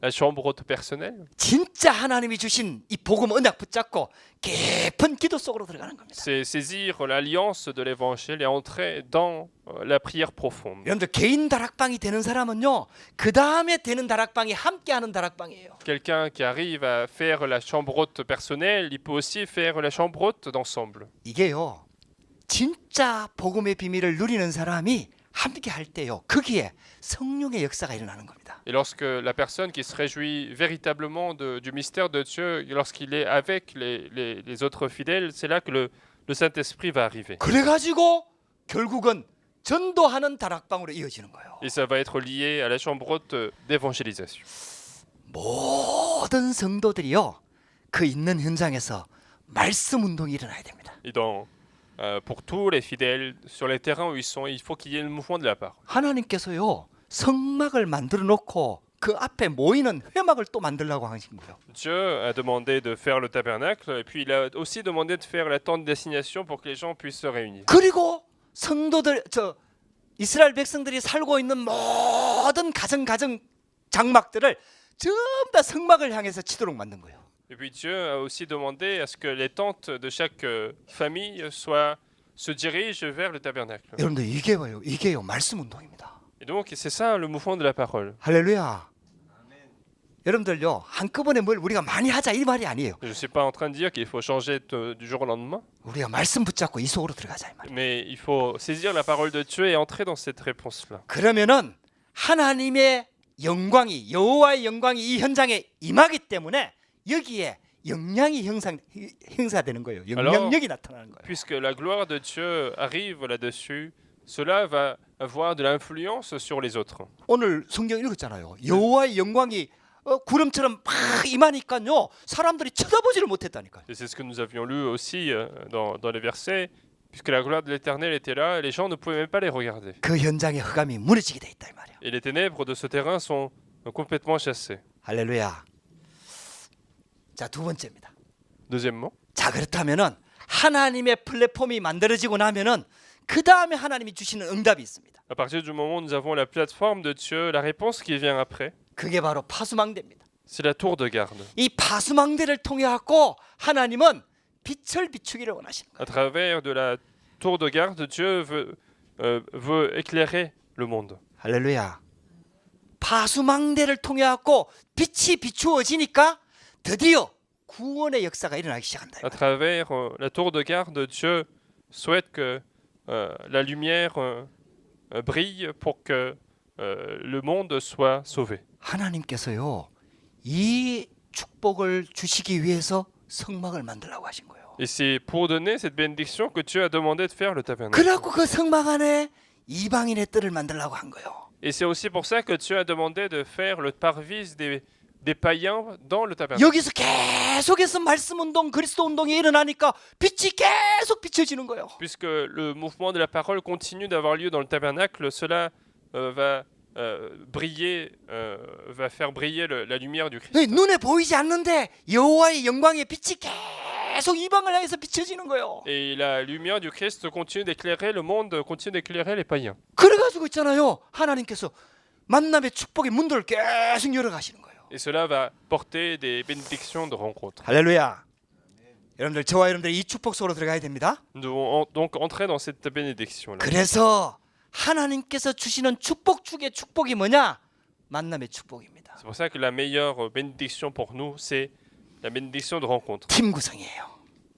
la chambre haute personnelle. 진짜 하나님이 주신 이 복음 언약 붙잡고 깊은 기도 속으로 들어가는 겁니다. C'est saisir l'alliance de l'évangile et entrer dans la prière profonde. 여러분들 개인 다락방이 되는 사람은요. 그 다음에 되는 다락방이 함께하는 다락방이에요. Quelqu'un qui arrive à faire la chambre haute personnelle, il peut aussi faire la chambre haute d'ensemble. 이게요. 진짜 복음의 비밀을 누리는 사람이 함께 할 때요. 거기에 성령의 역사가 일어나는 겁니다. Et lorsque la personne qui se réjouit véritablement du mystère de Dieu, lorsqu'il est avec les autres fidèles, c'est là que le Saint-Esprit va arriver. 그래가지고 결국은 전도하는 다락방으로 이어지는 거예요. Et ça va être lié à la chambre haute d'évangélisation. 모든 성도들이요, 그 있는 현장에서 말씀 운동이 일어나야 됩니다. Et pour tous les fidèles sur les terrains où ils sont, il faut qu'il y ait le mouvement de la parole. 하나님께서요, 성막을 만들어 놓고 그 앞에 모이는 회막을 또 만들라고 하신 거예요. Dieu a demandé de faire le tabernacle et puis il a aussi demandé de faire la tente d'assignation pour que les gens puissent se réunir. 그리고 성도들, 이스라엘 백성들이 살고 있는 모든 가정 장막들을 전부 다 성막을 향해서 치도록 만든 거예요. Et puis Dieu a aussi demandé à ce que les tentes de chaque famille se dirigent vers le tabernacle. 여러분들 이게요 말씀 운동입니다. Et donc c'est ça le mouvement de la parole. 할렐루야. 여러분들요, 한꺼번에 뭘 우리가 많이 하자 이 말이 아니에요. Je ne suis pas en train de dire qu'il faut changer du jour au lendemain, 우리가 말씀 붙잡고 이 속으로 들어가자 이 말이에요. mais il faut saisir la parole de Dieu et entrer dans cette réponse-là. 그러면은 하나님의 영광이, 여호와의 영광이 이 현장에 임하기 때문에 여기에 영향이 행사되는 거예요. 영향력이 나타나는 거예요. Puisque la gloire de Dieu arrive là-dessus, cela va avoir de l'influence sur les autres. 오늘 성경 읽었잖아요. 여호와의 영광이 구름처럼 막 임하니까요, 사람들이 쳐다보지를 못했다니까요. Et c'est ce que nous avions lu aussi dans les versets, puisque la gloire de l'Éternel était là, et les gens ne pouvaient même pas les regarder. 그 현장의 흑암이 무너지게 돼 있다 이 말이에요. Et les ténèbres de ce terrain sont complètement chassées. 할렐루야. 자, 두 번째입니다. Deuxièmement, 자, 그렇다면은 하나님의 플랫폼이 만들어지고 나면은 그 다음에 하나님이 주시는 응답이 있습니다. à partir du moment où nous avons la plateforme de Dieu, la réponse qui vient après, 그게 바로 파수망대입니다. c'est la tour de garde. 이 파수망대를 통해 갖고 하나님은 빛을 비추기를 원하시는 거예요. À travers de la tour de garde, Dieu veut éclairer le monde. 할렐루야. 파수망대를 통해 갖고 빛이 비추어지니까 드디어 구원의 역사가 일어나기 시작한다. À travers la tour de garde, Dieu souhaite que la lumière brille pour que le monde soit sauvé. 하나님께서요, 이 축복을 주시기 위해서 성막을 만들라고 하신 거예요. Et c'est pour donner cette bénédiction que Dieu a demandé de faire le tabernacle. 그래갖고 그 성막 안에 이방인의 뜰을 만들라고 한 거예요. Et c'est aussi pour ça que Dieu a demandé de faire le parvis des païens dans le tabernacle. 여기서 계속해서 말씀 운동, 그리스도 운동이 일어나니까 빛이 계속 비춰지는 거예요. Puisque le mouvement de la parole continue d'avoir lieu dans le tabernacle, cela va faire briller la lumière du Christ. 눈에 보이지 않는데 여호와의 영광의 빛이 계속 이방을 향해서 비춰지는 거예요. Et la lumière du Christ continue d'éclairer le monde, continue d'éclairer les païens. 그래가지고 있잖아요, 하나님께서 만남의 축복의 문들을 계속 열어가시는 거예요. Et cela va porter des bénédictions de rencontre. 할렐루야. 여러분들, 저와 여러분들 이 축복 속으로 들어가야 됩니다. Nous devons donc entrer dans cette bénédiction-là. 그래서 하나님께서 주시는 축복 중에 축복이 뭐냐? 만남의 축복입니다. C'est pour ça que la meilleure bénédiction pour nous, c'est la bénédiction de rencontre. 팀 구성이에요.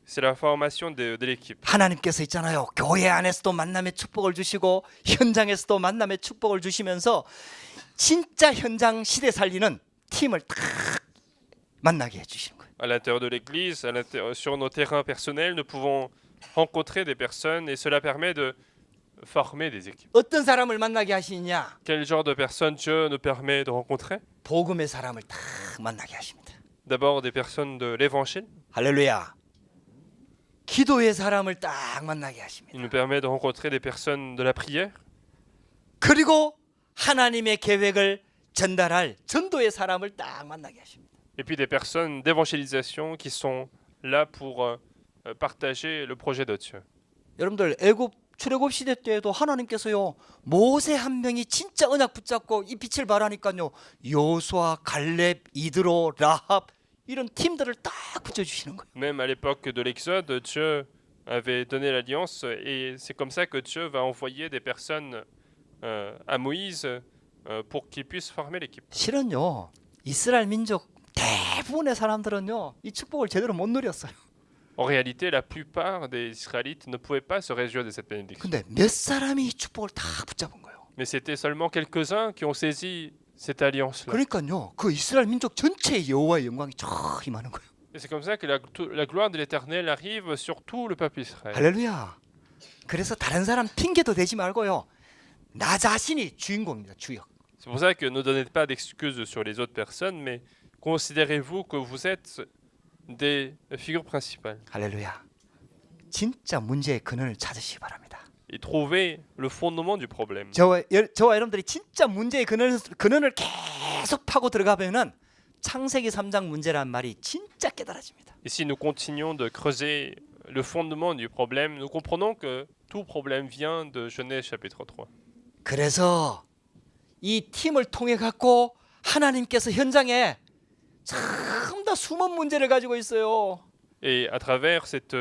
C'est la formation de l'équipe. 하나님께서 있잖아요, 교회 안에서도 만남의 축복을 주시고 현장에서도 만남의 축복을 주시면서 진짜 현장 시대 살리는 팀을 딱 만나게 해주시는 거예요. À l'intérieur de l'Église, sur nos terrains personnels, nous pouvons rencontrer des personnes et cela permet de former des équipes. 어떤 사람을 만나게 하시느냐? Quel genre de personnes Dieu nous permet de rencontrer? 복음의 사람을 딱 만나게 하십니다. D'abord des personnes de l'Évangile. 할렐루야. 기도의 사람을 딱 만나게 하십니다. Il nous permet de rencontrer des personnes de la prière. 그리고 하나님의 계획을 전달할 전도의 사람을 딱 만나게 하십니다. Et puis des personnes d'évangélisation qui sont là pour partager le projet de Dieu. 여러분들, 애굽 출애굽 시대 때에도 하나님께서요, 모세 한 명이 진짜 언약 붙잡고 이 빛을 발하니까요, 여호수아, 갈렙, 이드로, 라합 이런 팀들을 딱 붙여주시는 거예요. Même à l'époque de l'Exode, Dieu avait donné l'alliance et c'est comme ça que Dieu va envoyer des personnes à Moïse pour qu'il puisse former l'équipe. 실은요, 이스라엘 민족 대부분의 사람들은요, 이 축복을 제대로 못 누렸어요. En réalité, la plupart des Israélites ne pouvaient pas se réjouir de cette bénédiction. 근데 몇 사람이 이 축복을 다 붙잡은 거예요. Mais c'était seulement quelques-uns qui ont saisi cette alliance-là. 그러니까요, 그 이스라엘 민족 전체에 여호와의 영광이 쫙 임하는 거예요. Et c'est comme ça que la gloire de l'Éternel arrive sur tout le peuple Israël. 할렐루야. 그래서 다른 사람 핑계도 대지 말고요, 나 자신이 주인공입니다. 주역. C'est pour ça que ne donnez pas d'excuses sur les autres personnes, mais considérez-vous que vous êtes des figures principales. 할렐루야. 진짜 문제의 근원을 찾으시기 바랍니다. Et trouvez le fondement du problème. 저와 여러분들이 진짜 문제의 근원을 계속 파고 들어가면은 창세기 3장 문제란 말이 진짜 깨달아집니다. Et si nous continuons de creuser le fondement du problème, nous comprenons que tout problème vient de Genèse chapitre 3. 그래서 이 팀을 통해 갖고 하나님께서 현장에 참 다 숨은 문제를 가지고 있어요. Et à travers cette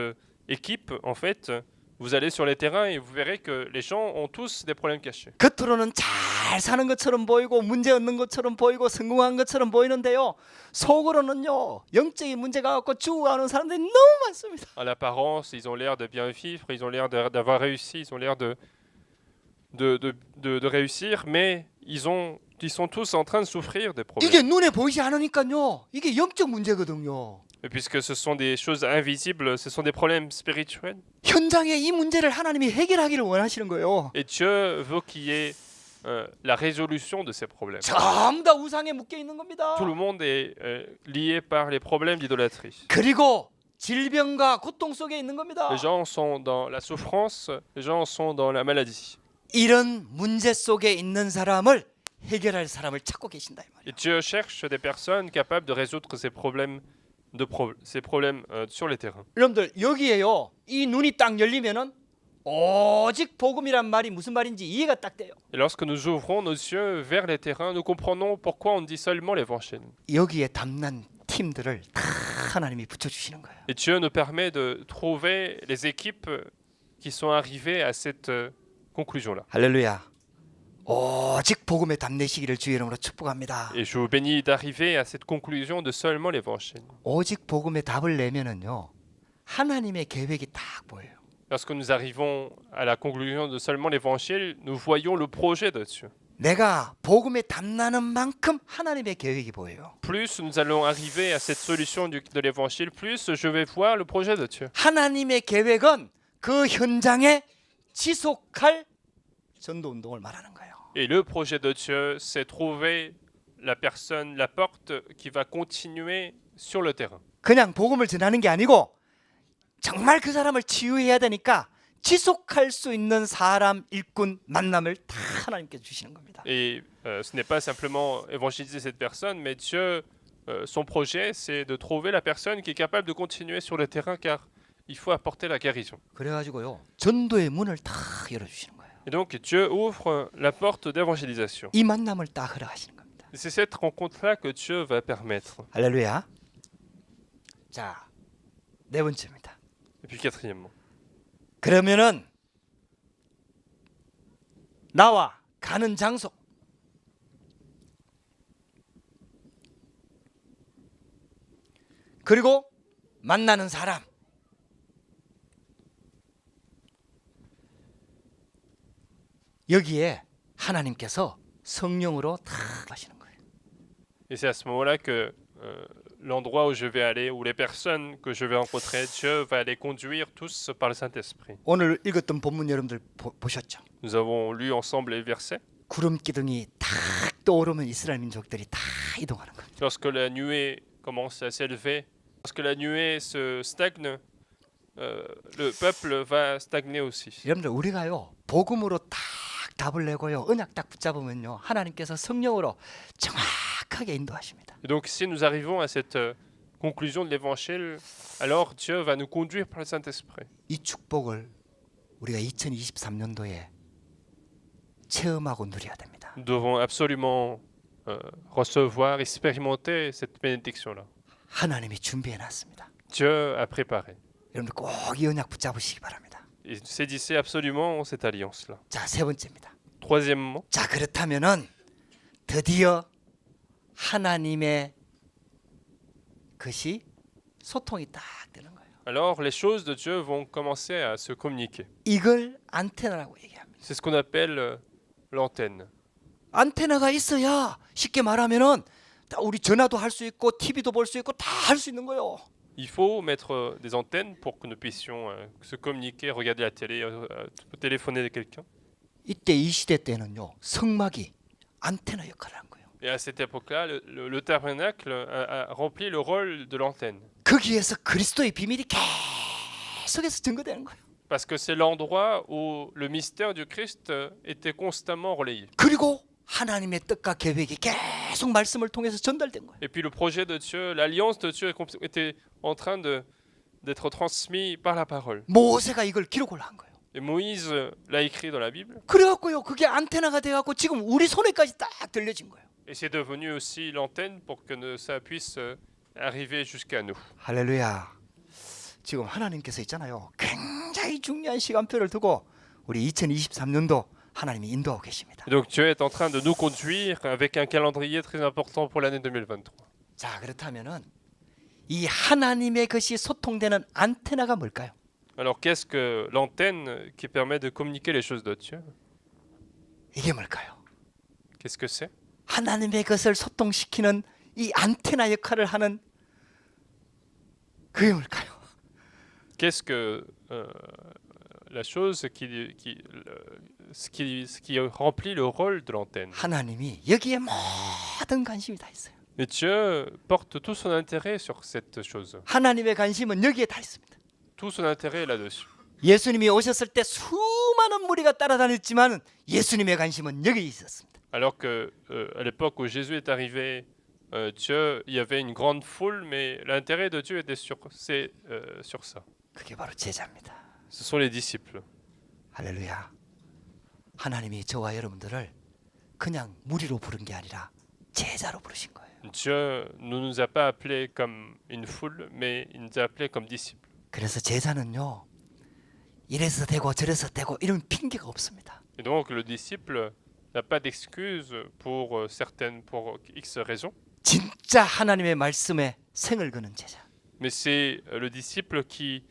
équipe, en fait, vous allez sur les terrains et vous verrez que les gens ont tous des problèmes cachés. 겉으로는 잘 사는 것처럼 보이고 문제 없는 것처럼 보이고 성공한 것처럼 보이는데요. 속으로는요. 영적인 문제가 갖고 죽어가는 사람들이 너무 많습니다. À l'apparence, ils ont l'air de bien vivre, ils ont l'air d'avoir réussi, ils ont l'air de réussir, mais ils sont tous en train de souffrir des problèmes. 이게 눈에 보이지 않으니까요. 이게 영적 문제거든요. Et puisque ce sont des choses invisibles, ce sont des problèmes spirituels. 현장에 이 문제를 하나님이 해결하기를 원하시는 거예요. Et Dieu veut qu'il y ait la résolution de ces problèmes. 전부 다 우상에 묶여 있는 겁니다. Tout le monde est lié par les problèmes d'idolâtrie. 그리고 질병과 고통 속에 있는 겁니다. Les gens sont dans la souffrance, les gens sont dans la maladie. 이런 문제 속에 있는 사람을 해결할 사람을 찾고 계신다 이 말이에요. Et Dieu cherche des personnes capables de résoudre ces problèmes sur les terrains. 여러분들 여기에요. 이 눈이 딱 열리면은 오직 복음이란 말이 무슨 말인지 이해가 딱 돼요. Et lorsque nous ouvrons nos yeux vers les terrains, nous comprenons pourquoi on dit seulement l'évangile. 여기에 담난 팀들을 다 하나님이 붙여주시는 거예요. Et Dieu nous permet de trouver les équipes qui sont arrivées à cette conclusion-là. 할렐루야. 오직 복음에 담내시기를 주의 이름으로 축복합니다. Et je vous bénis d'arriver à cette conclusion de seulement l'évangile. 오직 복음에 답을 내면은요. 하나님의 계획이 딱 보여요. Lorsque nous arrivons à la conclusion de seulement l'évangile, nous voyons le projet de Dieu. 내가 복음에 담나는 만큼 하나님의 계획이 보여요. Plus nous allons arriver à cette solution de l'évangile, plus je vais voir le projet de Dieu. 하나님의 계획은 그 현장에 지속할 전도 운동을 말하는 거예요. Et le projet de Dieu, c'est trouver la personne, la porte qui va continuer sur le terrain. 그냥 복음을 전하는 게 아니고 정말 그 사람을 치유해야 되니까 지속할 수 있는 사람, 일꾼, 만남을 다 하나님께서 주시는 겁니다. Et ce n'est pas simplement évangéliser cette personne, mais Dieu, son projet, c'est de trouver la personne qui est capable de continuer sur le terrain, car il faut apporter la guérison. 그래가지고요 전도의 문을 다 열어주시는 거예요. Et donc Dieu ouvre la porte d'évangélisation. 이 만남을 딱 허락하시는 겁니다. Et c'est cette rencontre-là que Dieu va permettre. 할렐루야. 자, 네 번째입니다. Et puis quatrièmement. 그러면은 나와 가는 장소 그리고 만나는 사람 여기에 하나님께서 성령으로 다 하시는 거예요. Et c'est à ce moment-là que l'endroit où je vais aller, où les personnes que je vais rencontrer, Dieu va les conduire tous par le Saint-Esprit. 오늘 읽었던 본문 여러분들 보셨죠? Nous avons lu ensemble les versets. 구름 기둥이 탁 떠오르면 이스라엘 민족들이 다 이동하는 거예요. Lorsque la nuée commence à s'élever, lorsque la nuée se stagne, le peuple va stagner aussi. 여러분들 우리가요 복음으로 딱 답을 내고요 언약 딱 붙잡으면요 하나님께서 성령으로 정확하게 인도하십니다. Et donc si nous arrivons à cette conclusion de l'évangile, alors Dieu va nous conduire par le Saint-Esprit. 이 축복을 우리가 2023년도에 체험하고 누려야 됩니다. Nous devons absolument recevoir, expérimenter cette bénédiction-là. 하나님이 준비해 놨습니다. Dieu a préparé. 여러분들 꼭 이 언약 붙잡으시기 바랍니다. Et saisissez absolument cette alliance-là. 자, 세 번째입니다. Troisièmement, 자, 그렇다면은 드디어 하나님의 것이 소통이 딱 되는 거예요. alors les choses de Dieu vont commencer à se communiquer. 이걸 안테나라고 얘기합니다. C'est ce qu'on appelle l'antenne. 안테나가 있어야 쉽게 말하면은 우리 전화도 할 수 있고 TV도 볼 수 있고 다 할 수 있는 거예요. Il faut mettre des antennes pour que nous puissions se communiquer, regarder la télé, téléphoner à quelqu'un. 이때 이 시대 때는요 성막이 안테나 역할을 한 거예요. Et à cette époque-là, le tabernacle a rempli le rôle de l'antenne. 거기에서 그리스도의 비밀이 계속해서 증거되는 거예요. Parce que c'est l'endroit où le mystère du Christ était constamment relayé. 그리고 하나님의 뜻과 계획이 계속 말씀을 통해서 전달된 거예요. Et puis le projet de Dieu, l'alliance de Dieu était en train d'être transmis par la parole. 모세가 이걸 기록을 한 거예요. Et Moïse l'a écrit dans la Bible. 그래갖고요 그게 안테나가 돼갖고 지금 우리 손에까지 딱 들려진 거예요. Et c'est devenu aussi l'antenne pour que ça puisse arriver jusqu'à nous. 할렐루야. 지금 하나님께서 있잖아요. 굉장히 중요한 시간표를 두고 우리 2023년도 하나님이 인도하고 계십니다. Donc Dieu est en train de nous conduire avec un calendrier très important pour l'année 2023. 자, 그렇다면은 이 하나님의 것이 소통되는 안테나가 뭘까요? Alors qu'est-ce que l'antenne qui permet de communiquer les choses de Dieu? 이게 뭘까요? Qu'est-ce que c'est? 하나님의 것을 소통시키는 이 안테나 역할을 하는 그게 뭘까요? Qu'est-ce que la chose qui remplit le rôle de l'antenne? 하나님이 여기에 모든 관심이 다 있어요. Et Dieu porte tout son intérêt sur cette chose. 하나님의 관심은 여기에 다 있습니다. Tout son intérêt est là-dessus. 예수님이 오셨을 때 수많은 무리가 따라다녔지만 예수님의 관심은 여기에 있었습니다. Alors que à l'époque où Jésus est arrivé, Dieu, il y avait une grande foule, mais l'intérêt de Dieu était sur ça. 그게 바로 제자입니다. Ce sont les disciples. 할렐루야. 하나님이 저와 여러분들을 그냥 무리로 부른 게 아니라 제자로 부르신 거예요. Dieu ne nous a pas appelés comme une foule, mais il nous a appelés comme disciples. 그래서 제자는요. 이래서 되고 저래서 되고 이런 핑계가 없습니다. Et donc le disciple n'a pas d'excuse pour X raisons. 진짜 하나님의 말씀에 생을 거는 제자. Mais c'est le disciple qui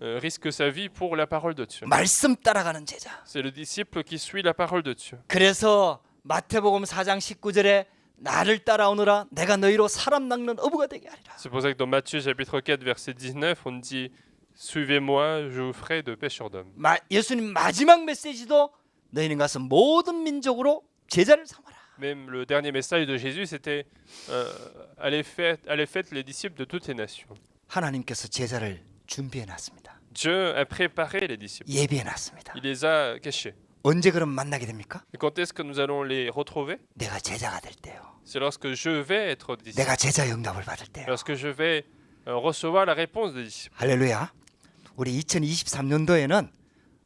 risque sa vie pour la parole de Dieu. 말씀 따라가는 제자. C'est le disciple qui suit la parole de Dieu. 그래서 마태복음 4장 19절에 나를 따라오너라 내가 너희로 사람 낚는 어부가 되게 하리라. C'est pour ça que dans Matthieu chapitre 4 verset 19 on dit suivez-moi, je vous ferai de pêcheurs d'hommes. 예수님 마지막 메시지도 너희는 가서 모든 민족으로 제자를 삼아라. Même le dernier message de Jésus c'était allez faites les disciples de toutes les nations. 하나님께서 제자를 준비해 놨습니다. Dieu a préparé les disciples. 예비해 놨습니다. Il les a cachés. 언제 그럼 만나게 됩니까? Et quand est-ce que nous allons les retrouver? 내가 제자가 될 때요. C'est lorsque je vais être disciple. 내가 제자 응답을 받을 때요. Lorsque je vais recevoir la réponse des disciples. 할렐루야. 우리 2023년도에는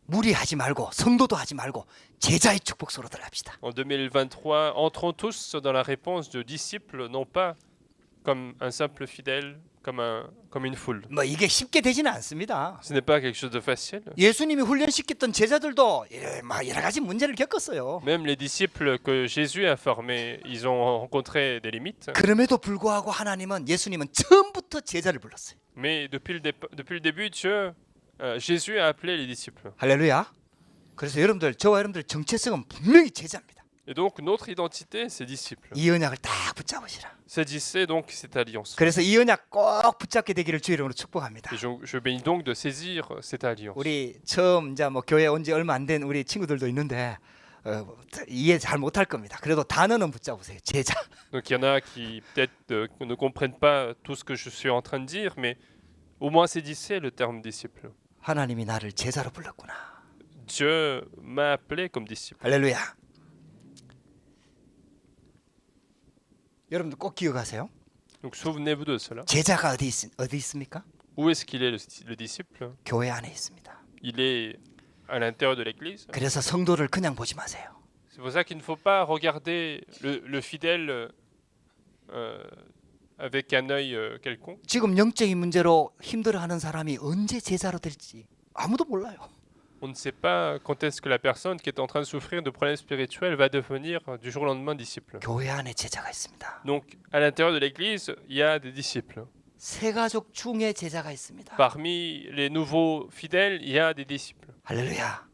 무리하지 말고 성도도 하지 말고 제자의 축복소로 들어갑시다. En 2023, entrons tous dans la réponse de disciples, non pas comme un simple fidèle, comme une foule. 뭐 이게 쉽게 되지는 않습니다. Ce n'est pas quelque chose de facile. 예수님이 훈련시켰던 제자들도 여러 가지 문제를 겪었어요. Même les disciples que Jésus a formés, ils ont rencontré des limites. 그럼에도 불구하고 예수님은 처음부터 제자를 불렀어요. Mais depuis le début, Jésus a appelé les disciples. 할렐루야. 그래서 저와 여러분들 정체성은 분명히 제자입니다. Et donc notre identité, c'est disciple. 이 언약을 딱 붙잡으시라. Saisissez donc cette alliance. 그래서 이 언약 꼭 붙잡게 되기를 주의 이름으로 축복합니다. Et je bénis donc de saisir cette alliance. 우리 처음 이제 교회 온 지 얼마 안 된 우리 친구들도 있는데 이해 잘 못할 겁니다. 그래도 단어는 붙잡으세요. 제자. Donc il y en a qui peut-être ne comprennent pas tout ce que je suis en train de dire, mais au moins saisissez le terme disciple. 하나님이 나를 제자로 불렀구나. Dieu m'a appelé comme disciple. 할렐루야. 여러분들 꼭 기억하세요. Donc souvenez-vous de cela. 제자가 어디 있습니까? Où est-ce qu'il est le disciple? 교회 안에 있습니다. Il est à l'intérieur de l'église. 그래서 성도를 그냥 보지 마세요. C'est pour ça qu'il ne faut pas regarder le fidèle avec un œil quelconque. 지금 영적인 문제로 힘들어하는 사람이 언제 제자로 될지 아무도 몰라요. On ne sait pas quand est-ce que la personne qui est en train de souffrir de problèmes spirituels va devenir du jour au lendemain disciple. 교회 안에 제자가 있습니다. Donc, à l'intérieur de l'église, il y a des disciples. 새 가족 중에 제자가 있습니다. Parmi les nouveaux fidèles, il y a des disciples. 할렐루야.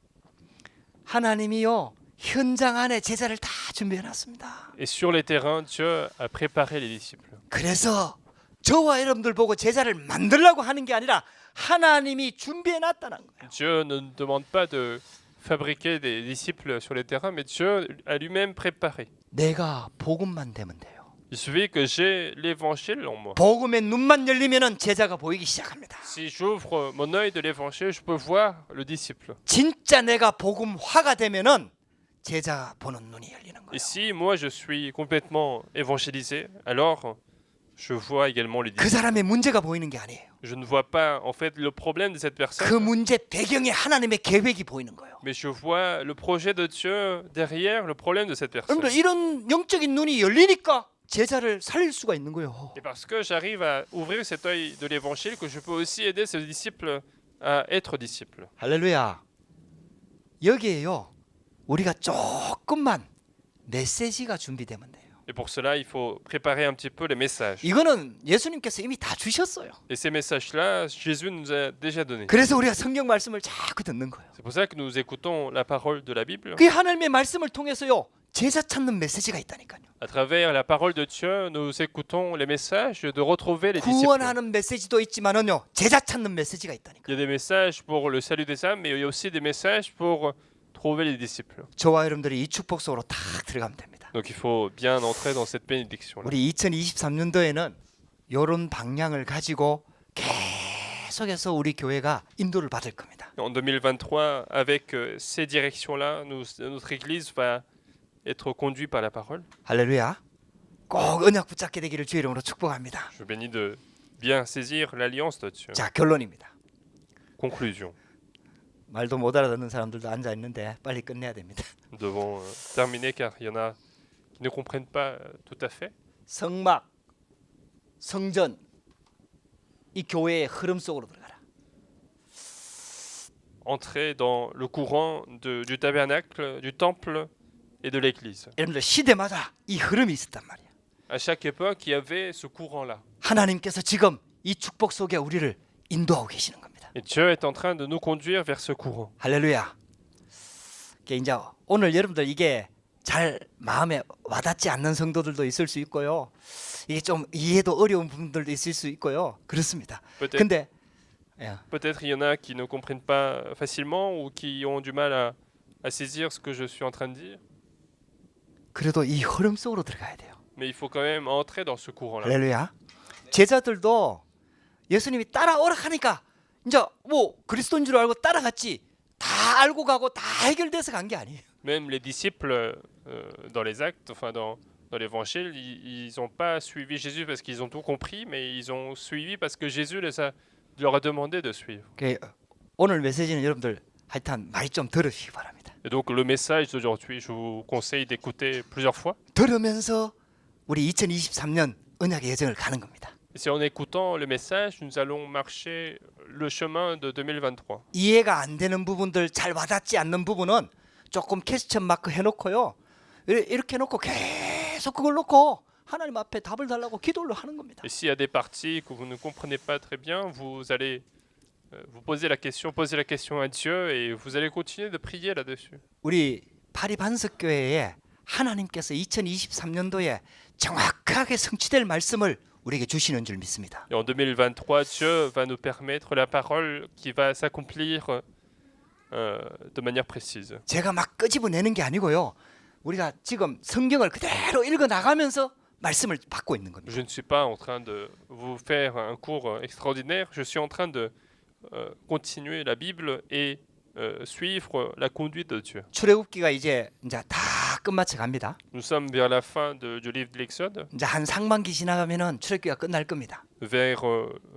하나님이요 현장 안에 제자를 다 준비해 놨습니다. Et sur les terrains, Dieu a préparé les disciples. 그래서 저와 여러분들 보고 제자를 만들려고 하는 게 아니라 하나님이 준비해 놨다는 거예요. Dieu ne nous demande pas de fabriquer des disciples sur le terrain, mais Dieu a lui-même préparé. 내가 복음만 되면 돼요. Il suffit que j'ai l'évangile en moi. 복음의 눈만 열리면은 제자가 보이기 시작합니다. Si j'ouvre mon œil de l'évangile, je peux voir le disciple. 진짜 내가 복음화가 되면은 제자 보는 눈이 열리는 거예요. Et si moi je suis complètement évangélisé, alors je vois également les 그 disciples. 사람의 문제가 보이는 게 아니에요. Je ne vois pas en fait le problème de cette 그 personne, 문제 배경에 하나님의 계획이 보이는 거예요. mais je vois le projet de Dieu derrière le problème de cette personne. 여러분들 이런 영적인 눈이 열리니까 제자를 살릴 수가 있는 거예요. Et parce que j'arrive à ouvrir cet œil de l'évangile, que je peux aussi aider ce disciple à être disciple. 할렐루야. 여기에요. 우리가 조금만 메시지가 준비되면 돼요. Et pour cela, il faut préparer un petit peu les messages. 이거는 예수님께서 이미 다 주셨어요. Et ces messages-là, Jésus nous a déjà donnés. 그래서 우리가 성경 말씀을 자꾸 듣는 거예요. C'est pour ça que nous écoutons la parole de la Bible. 그 하나님의 말씀을 통해서요. 제자 찾는 메시지가 있다니까요. À travers la parole de Dieu, nous écoutons les messages de retrouver les disciples. 구원하는 메시지도 있지만은요. 제자 찾는 메시지가 있다니까요. Il y a des messages pour le salut des âmes, mais il y a aussi des messages pour trouver les disciples. 저와 여러분들이 이 축복 속으로 딱 들어가면 됩니다. Donc il faut bien entrer dans cette bénédiction-là. 우리 2023년도에는 이런 방향을 가지고 계속해서 우리 교회가 인도를 받을 겁니다. En 2023, avec ces directions-là, notre Église va être conduite par la parole. 할렐루야. 꼭 언약 붙잡게 되기를 주의 이름으로 축복합니다. Je bénis de bien saisir l'alliance de Dieu. 자, 결론입니다. Conclusion. 말도 못 알아듣는 사람들도 앉아 있는데 빨리 끝내야 됩니다. Nous devons terminer car il y en a qui ne comprennent pas tout à fait. 성막, 성전, 이 교회의 흐름 속으로 들어가라. Entrer dans le courant du tabernacle, du temple et de l'église. 여러분들 시대마다 이 흐름이 있었단 말이야. À chaque époque, il y avait ce courant-là. 하나님께서 지금 이 축복 속에 우리를 인도하고 계시는 겁니다. Et Dieu est en train de nous conduire vers ce courant. 할렐루야. 이제 오늘 여러분들 이게 잘 마음에 와닿지 않는 성도들도 있을 수 있고요. 이게 좀 이해도 어려운 부분들도 있을 수 있고요. 그렇습니다. 근데 Peut-être il y en a qui ne comprennent pas facilement ou qui ont du mal à saisir ce que je suis en train de dire. 그래도 이 흐름 속으로 들어가야 돼요. Mais il faut quand même entrer dans ce courant-là. 할렐루야. 제자들도 예수님이 따라오라 하니까 이제 뭐 그리스도인 줄 알고 따라갔지. 다 알고 가고 다 해결돼서 간 게 아니에요. Même les disciples dans les actes, enfin dans l'évangile, ils n'ont pas suivi Jésus parce qu'ils ont tout compris, mais ils ont suivi parce que Jésus leur a demandé de suivre. 오늘 메시지는 여러분들 하여튼 많이 좀 들으시기 바랍니다. Et donc le message d'aujourd'hui, je vous conseille d'écouter plusieurs fois. 들으면서 우리 2023년 언약의 여정을 가는 겁니다. Et c'est en écoutant le message, nous allons marcher le chemin de 2023. 이해가 안 되는 부분들, 잘 와닿지 않는 부분은 조금 퀘스천 마크 해놓고요. 이렇게 해놓고 계속 그걸 놓고 하나님 앞에 답을 달라고 기도를 하는 겁니다. Et s'il y a des parties que vous ne comprenez pas très bien, vous allez vous poser la question à Dieu et vous allez continuer de prier là-dessus. 우리 파리 반석교회에 하나님께서 2023년도에 정확하게 성취될 말씀을 우리에게 주시는 줄 믿습니다. Et en 2023, Dieu va nous permettre la parole qui va s'accomplir de manière précise. 제가 막 끄집어내는 게 아니고요. 우리가 지금 성경을 그대로 읽어 나가면서 말씀을 받고 있는 겁니다. Je ne suis pas en train de vous faire un cours extraordinaire. Je suis en train de continuer la Bible et suivre la conduite de Dieu. 출애굽기가 이제 다 끝마쳐 갑니다. Nous sommes vers la fin du livre de l'Exode. 이제 한 상반기 지나가면은 출애굽기가 끝날 겁니다. Vers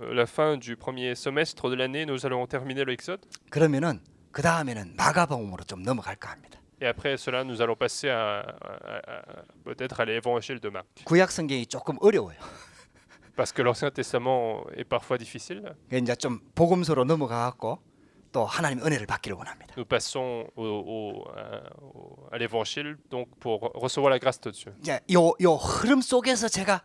la fin du premier semestre de l'année, nous allons terminer l'Exode. 그러면은 그 다음에는 마가복음으로 좀 넘어갈까 합니다. Et après cela, nous allons passer peut-être à l'évangile de Marc. 구약 성경이 조금 어려워요. Parce que l'Ancien Testament est parfois difficile. 이제 좀 복음서로 넘어가갖고 또 하나님의 은혜를 받기를 원합니다. Nous passons à l'évangile donc pour recevoir la grâce de Dieu. 이제 요 흐름 속에서 제가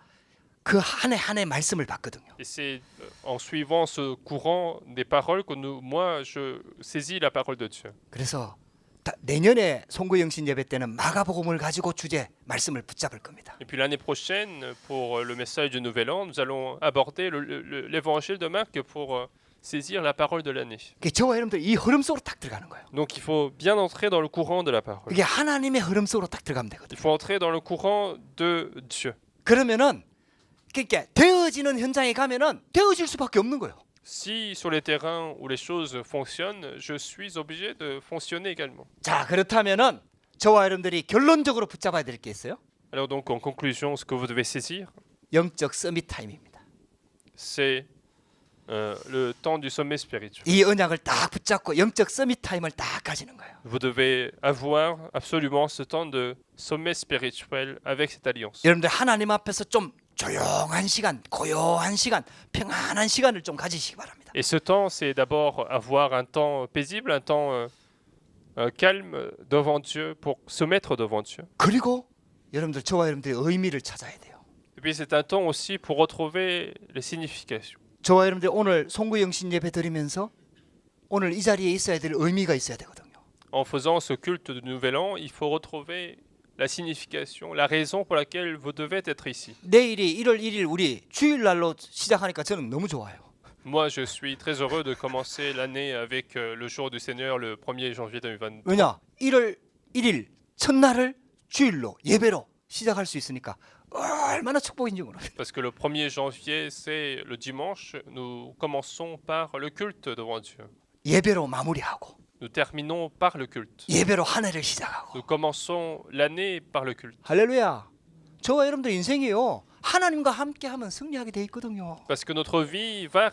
그 한 해 말씀을 받거든요. Et c'est en suivant ce courant des paroles que moi je saisis la parole de Dieu. 그래서 내년에 송구영신 예배 때는 마가복음을 가지고 주제 말씀을 붙잡을 겁니다. Et puis l'année prochaine, pour le message du Nouvel An, nous allons aborder l'évangile de Marc pour saisir la parole de l'année. 저와 여러분들 이 흐름 속으로 딱 들어가는 거예요. Donc il faut bien entrer dans le courant de la parole. 이게 하나님의 흐름 속으로 딱 들어가면 되거든요. Il faut entrer dans le courant de Dieu. 그러면은 그러니까 되어지는 현장에 가면은 되어질 수밖에 없는 거예요. Si sur les terrains où les choses fonctionnent, je suis obligé de fonctionner également. 자, 그렇다면은 저와 여러분들이 결론적으로 붙잡아야 될 게 있어요. Alors donc en conclusion, ce que vous devez saisir, 영적 서밋 타임입니다. c'est le temps du sommet spirituel. 이 언약을 딱 붙잡고 영적 서밋 타임을 딱 가지는 거예요. Vous devez avoir absolument ce temps de sommet spirituel avec cette alliance. 여러분들 하나님 앞에서 좀 조용한 시간, 고요한 시간, 평안한 시간을 좀 가지시기 바랍니다. Et ce temps, c'est d'abord avoir un temps paisible, un temps calme devant Dieu pour se mettre devant Dieu. 그리고 여러분들 저와 여러분들의 의미를 찾아야 돼요. Et puis c'est un temps aussi pour retrouver les significations. 저와 여러분들 오늘 송구영신 예배 드리면서 오늘 이 자리에 있어야 될 의미가 있어야 되거든요. En faisant ce culte de Nouvel An, il faut retrouver la signification, la raison pour laquelle vous devez être ici. 내일이 1월 1일 우리 주일날로 시작하니까 저는 너무 좋아요. Moi, je suis très heureux de commencer l'année avec le jour du Seigneur, le 1er janvier 2023. 왜냐? 1월 1일 첫날을 주일로 예배로 시작할 수 있으니까 얼마나 축복인지 모릅니다. Parce que le 1er janvier, c'est le dimanche, nous commençons par le culte devant Dieu. 예배로 마무리하고 Nous terminons par le culte. 예배로 한 해를 시작하고 Nous commençons l'année par le culte. 할렐루야. 저와 여러분들 인생이요. 하나님과 함께하면 승리하게 돼 있거든요. Parce que notre vie va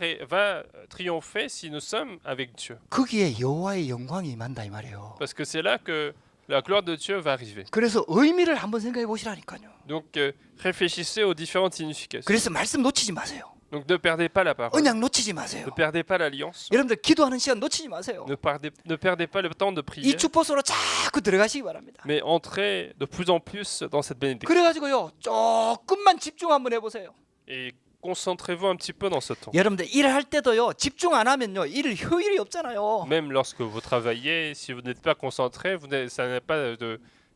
triompher si nous sommes avec Dieu. 거기에 여호와의 영광이 임한다 이 말이에요. Parce que c'est là que la gloire de Dieu va arriver. 그래서 의미를 한번 생각해 보시라니까요. Donc réfléchissez aux différentes significations. 그래서 말씀 놓치지 마세요. Donc ne perdez pas la parole. 언약 놓치지 마세요. Ne perdez pas l'alliance. 여러분들 기도하는 시간 놓치지 마세요. Ne perdez pas le temps de 이 prière. 축복으로 자꾸 들어가시기 바랍니다. Mais entrez de plus en plus dans cette bénédiction. 그래가지고요 조금만 집중 한번 해보세요. Et concentrez-vous un petit peu dans ce temps. 여러분들 일할 때도요 집중 안 하면요 일 효율이 없잖아요. Même lorsque vous travaillez, si vous n'êtes pas concentré, ça n'a pas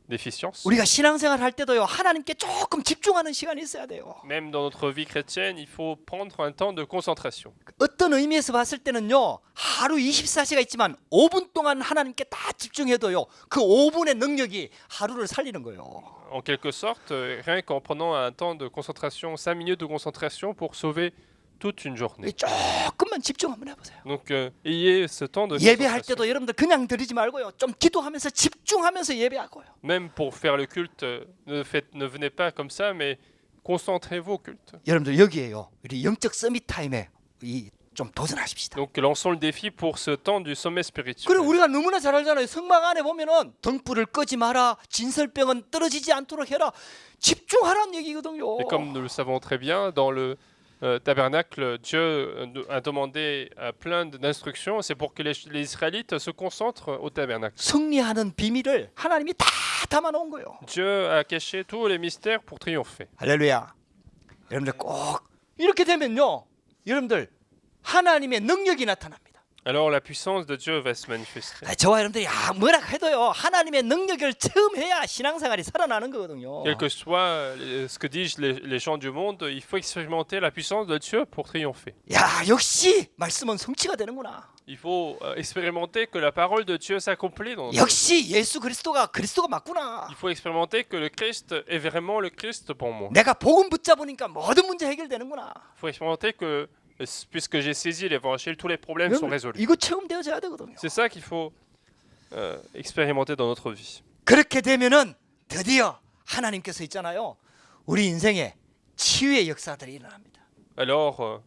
d'efficience. 우리가 신앙생활 할 때도요 하나님께 조금 집중하는 시간이 있어야 돼요. Même dans notre vie chrétienne, il faut prendre un temps de concentration. 어떤 의미에서 봤을 때는요 하루 24시가 있지만 5분 동안 하나님께 다 집중해도요 그 5분의 능력이 하루를 살리는 거예요. En quelque sorte, rien qu'en prenant un temps de concentration, 5 minutes de concentration pour sauver toute une journée. 조금만 집중 한번 해보세요. Donc ayez ce temps de 예배할 concentration. 때도 여러분들 그냥 드리지 말고요 좀 기도하면서 집중하면서 예배하고요. Même pour faire le culte, ne venez pas comme ça, mais concentrez-vous au culte. 여러분들 여기에요 우리 영적 서밋 타임에 좀 도전하십시다. Donc lançons le défi pour ce temps du sommet spirituel. 그리고 우리가 너무나 잘 알잖아요. 성막 안에 보면은 등불을 끄지 마라. 진설병은 떨어지지 않도록 해라. 집중하라는 얘기거든요. Et comme nous le savons très bien, dans le tabernacle, Dieu a demandé plein d'instructions. C'est pour que les Israélites se concentrent au tabernacle. 승리하는 비밀을 하나님이 다 담아놓은 거예요. Dieu a caché tous les mystères pour triompher. 할렐루야. 여러분들 꼭 이렇게 되면요. 여러분들 하나님의 능력이 나타납니다. Alors la puissance de Dieu va se manifester. 저와 여러분들이 뭐라 해도요. 하나님의 능력을 처음 해야 신앙생활이 살아나는 거거든요. Quel que soit ce que disent les gens du monde, il faut expérimenter la puissance de Dieu pour triompher. 야, 역시 말씀은 성취가 되는구나. Il faut expérimenter que la parole de Dieu s'accomplit dans notre vie. 역시 예수 그리스도가 맞구나. Il faut expérimenter que le Christ est vraiment le Christ pour moi. 내가 복음 붙잡으니까 모든 문제 해결되는구나. Il faut expérimenter que puisque j'ai saisi l'évangile, tous les problèmes sont résolus. 이거 체험되어져야 되거든요. C'est ça qu'il faut expérimenter dans notre vie. 그렇게 되면은 드디어 하나님께서 있잖아요. 우리 인생에 치유의 역사들이 일어납니다. Alors,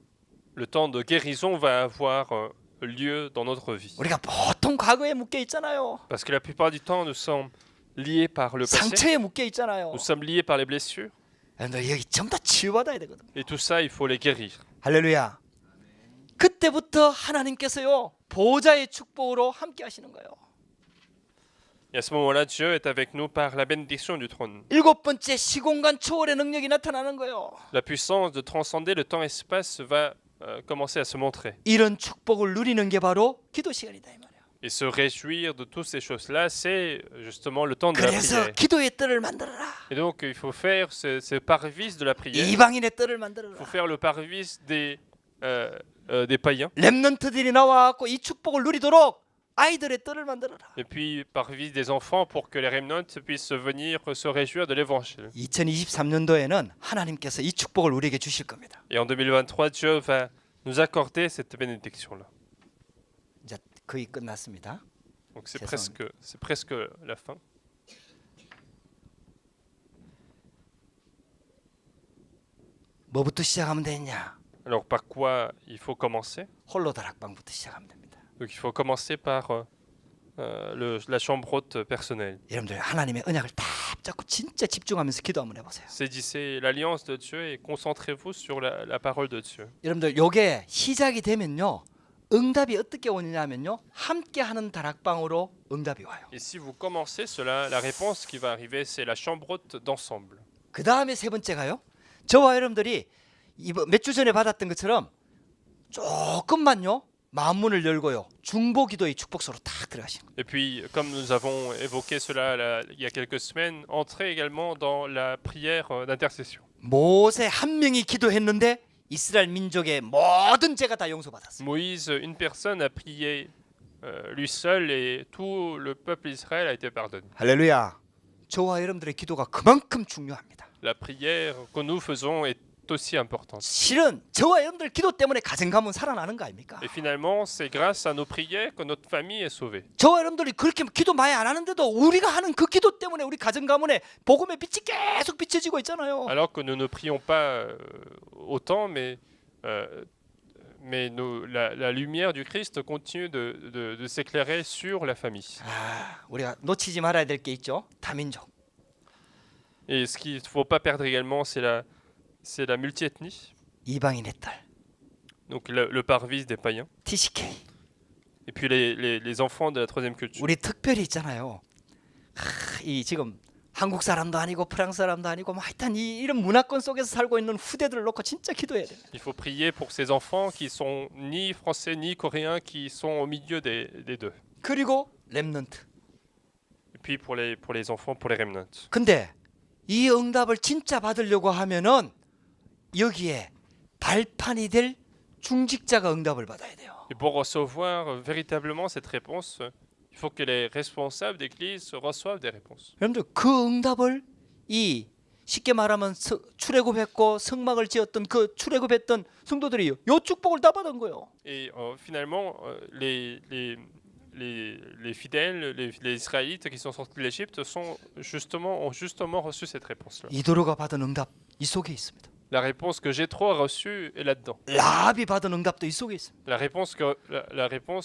le temps de guérison va avoir lieu dans notre vie. 우리가 보통 과거에 묶여 있잖아요. Parce que la plupart du temps, nous sommes liés par le passé. 상처에 묶여 있잖아요. Nous sommes liés par les blessures. 여러분들 여기 전부 다 치유받아야 되거든요. Et tout ça, il faut les guérir. 할렐루야. 그때부터 하나님께서요 보좌의 축복으로 함께 하시는 거예요. Et à ce moment-là, Dieu est avec nous par la bénédiction du trône. 일곱 번째 시공간 초월의 능력이 나타나는 거예요. La puissance de transcender le temps-espace va commencer à se montrer. 이런 축복을 누리는 게 바로 기도 시간이다 이 말이에요. Et se réjouir de toutes ces choses-là, c'est justement le temps de la 그래서 prière. 기도의 뜰을 만들어라. Et donc, il faut faire ce parvis de la prière. 이방인의 뜰을 만들어라. Il faut faire le parvis des païens. 렘넌트들이 나와갖고 이 축복을 누리도록 아이들의 뜰을 만들어라. Et puis par vie des enfants pour que les remnants puissent venir se réjouir de l'évangile. 2023년도에는 하나님께서 이 축복을 우리에게 주실 겁니다. Et en 2023, Dieu va nous accorder cette bénédiction-là. 이제 거의 끝났습니다. Donc c'est presque la fin. 뭐부터 시작하면 되냐? Alors par quoi il faut commencer? 홀로 다락방부터 시작하면 됩니다. Donc il faut commencer par la chambre haute personnelle. 여러분들 하나님의 언약을 딱 잡고 진짜 집중하면서 기도 한번 해보세요. Saisissez l'alliance de Dieu et concentrez-vous sur la parole de Dieu. 여러분들 요게 시작이 되면요. 응답이 어떻게 오느냐면요. 함께하는 다락방으로 응답이 와요. Et si vous commencez cela, la réponse qui va arriver, c'est la chambre haute d'ensemble. 그 다음에 세 번째가요. 저와 여러분들이 몇 주 전에 받았던 것처럼 조금만요. 마음문을 열고요. 중보기도의 축복소로 딱 들어가시는 거예요. Et puis, comme nous avons évoqué cela il y a quelques semaines, entrez également dans la prière d'intercession. 모세 한 명이 기도했는데 이스라엘 민족의 모든 죄가 다 용서받았어요. Moïse, une personne a prié lui seul et tout le peuple d'Israël a été pardonné. 할렐루야. 저와 여러분들의 기도가 그만큼 중요합니다. La prière que nous faisons est aussi importante. 실은 저와 여러분들 기도 때문에 가정 가문 살아나는 거 아닙니까? Et finalement, c'est grâce à nos prières que notre famille est sauvée. 저와 여러분들이 그렇게 기도 많이 안 하는데도 우리가 하는 그 기도 때문에 우리 가정 가문에 복음의 빛이 계속 비춰지고 있잖아요. Alors que nous ne prions pas autant, mais la lumière du Christ continue de s'éclairer sur la famille. 우리가 놓치지 말아야 될 게 있죠. 다민족. Et ce qu'il ne faut pas perdre également, c'est la multiethnie. 이방인의 딸. Donc le parvis des païens. TCK. Et puis les enfants de la troisième culture. 우리 특별히 있잖아요. 이 지금 한국 사람도 아니고 프랑스 사람도 아니고 뭐 하여튼 이런 문화권 속에서 살고 있는 후대들을 놓고 진짜 기도해야 돼요. Il faut prier pour ces enfants qui sont ni français ni coréens, qui sont au milieu des deux. 그리고 렘넌트. Et puis pour les enfants, pour les remnants. 근데 이 응답을 진짜 받으려고 하면은 여기에 발판이 될 중직자가 응답을 받아야 돼요. Et pour recevoir véritablement cette réponse, il faut que les responsables d'église reçoivent des réponses. 여러분들 그 응답을 이 쉽게 말하면 출애굽했고 성막을 지었던 그 출애굽했던 성도들이 요 축복을 다 받은 거예요. Et finalement, les fidèles, les Israélites qui sont sortis de l'Égypte ont justement reçu cette réponse-là. 이도로가 받은 응답 이 속에 있습니다. La réponse que Jéthro a reçue est là-dedans. 라합이 받은 응답도 이 속에 있습니다. La réponse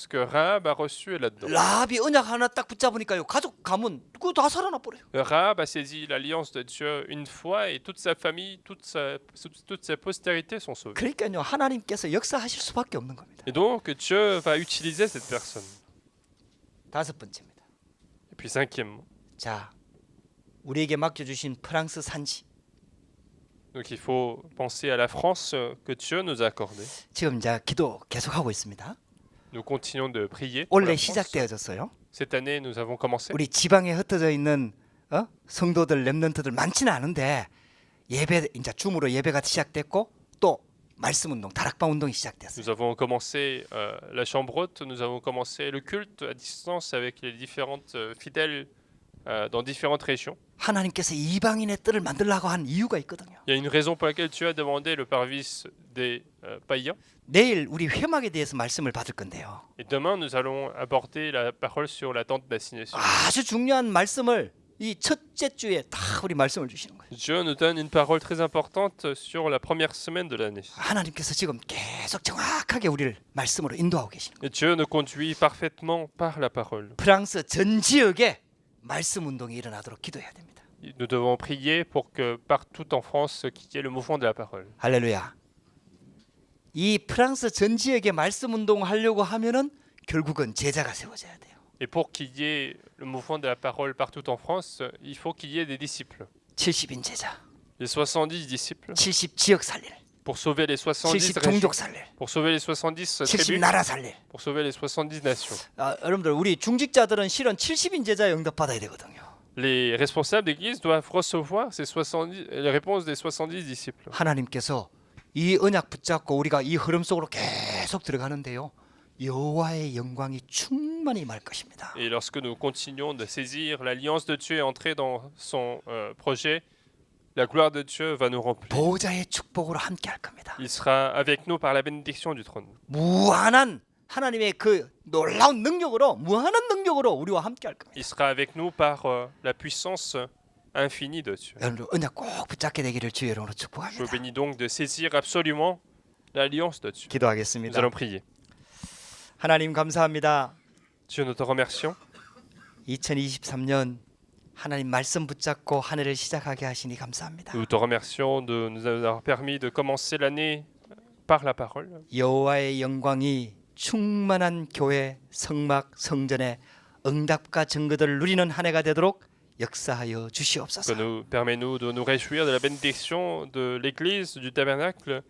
que Rahab a reçue est là-dedans. 라합이 언약 하나 딱 붙잡으니까요. 가족 가문 그거 다 살아나 버려요. Rahab a saisi l'alliance de Dieu une fois et toute sa famille, toute sa postérité sont sauvées. 그러니까요. 하나님께서 역사하실 수밖에 없는 겁니다. Et donc Dieu va utiliser cette personne. 다섯 번째입니다. Et puis cinquièmement. 자, 우리에게 맡겨주신 프랑스 산지. Donc il faut penser à la France que Dieu nous a accordée. 지금 이제 기도 계속하고 있습니다. Nous continuons de prier. pour la 원래 France. 시작되어졌어요. Cette année, nous avons commencé. 우리 지방에 흩어져 있는 성도들 렘넌트들 많지는 않은데 예배 이제 줌으로 예배가 시작됐고 또 말씀 운동, 다락방 운동이 시작됐어요. Nous avons commencé la chambre haute, nous avons commencé le culte à distance avec les différentes fidèles dans différentes régions. 하나님께서 이방인의 뜰을 만들라고 한 이유가 있거든요. Il y a une raison pour laquelle Dieu a demandé le parvis des païens. 내일 우리 회막에 대해서 말씀을 받을 건데요. Et demain, nous allons aborder la parole sur la tente d'assignation. 아주 중요한 말씀을 이 첫째 주에 다 우리 말씀을 주시는 거예요. Dieu nous donne une parole très importante sur la première semaine de l'année. 하나님께서 지금 계속 정확하게 우리를 말씀으로 인도하고 계시는 거예요. Et Dieu nous conduit parfaitement par la parole. 프랑스 전 지역에 말씀 운동이 일어나도록 기도해야 됩니다. Nous devons prier pour que partout en France, qu'il y ait le mouvement de la parole. 할렐루야. 이 프랑스 전 지역에 말씀 운동을 하려고 하면은 결국은 제자가 세워져야 돼요. Et pour qu'il y ait le mouvement de la parole partout en France, il faut qu'il y ait des disciples. 70인 제자, Les 70 disciples 70 지역 살릴, pour sauver les 70 70 régions, 종족 살릴, pour sauver les 70 70 tribus, 나라 살릴. pour sauver les 70 nations. 여러분들 우리 중직자들은 실은 70인 제자에 응답받아야 되거든요. Les responsables d'église doivent recevoir les réponses des 70 disciples. 하나님께서 이 언약 붙잡고 우리가 이 흐름 속으로 계속 계속 들어가는데요. 여호와의 영광이 충만히 임할 것입니다. Et lorsque nous continuons de saisir l'alliance de Dieu et entrer dans son projet, la gloire de Dieu va nous remplir. 보호자의 축복으로 함께 할 겁니다. Il sera avec nous par la bénédiction du trône. 무한한 하나님의 그 놀라운 능력으로, 무한한 능력으로 우리와 함께 할 겁니다. Il sera avec nous par la puissance infinie de Dieu. 여러분 언약 꼭 붙잡게 되기를 주의 이름으로 Je vous 축복합니다. bénis donc de saisir absolument l'alliance de Dieu. Nous 기도하겠습니다. allons prier. 하나님 감사합니다. Dieu, nous te remercions. 2023년 하나님 말씀 붙잡고 한 해를 시작하게 하시니 감사합니다. Nous te remercions de nous avoir permis de commencer l'année par la parole. 여호와의 영광이 충만한 교회, 성막, 성전의 응답과 증거들을 누리는 한 해가 되도록 역사하여 Que 주시옵소서. permets-nous de nous réjouir de la bénédiction de l'église, du tabernacle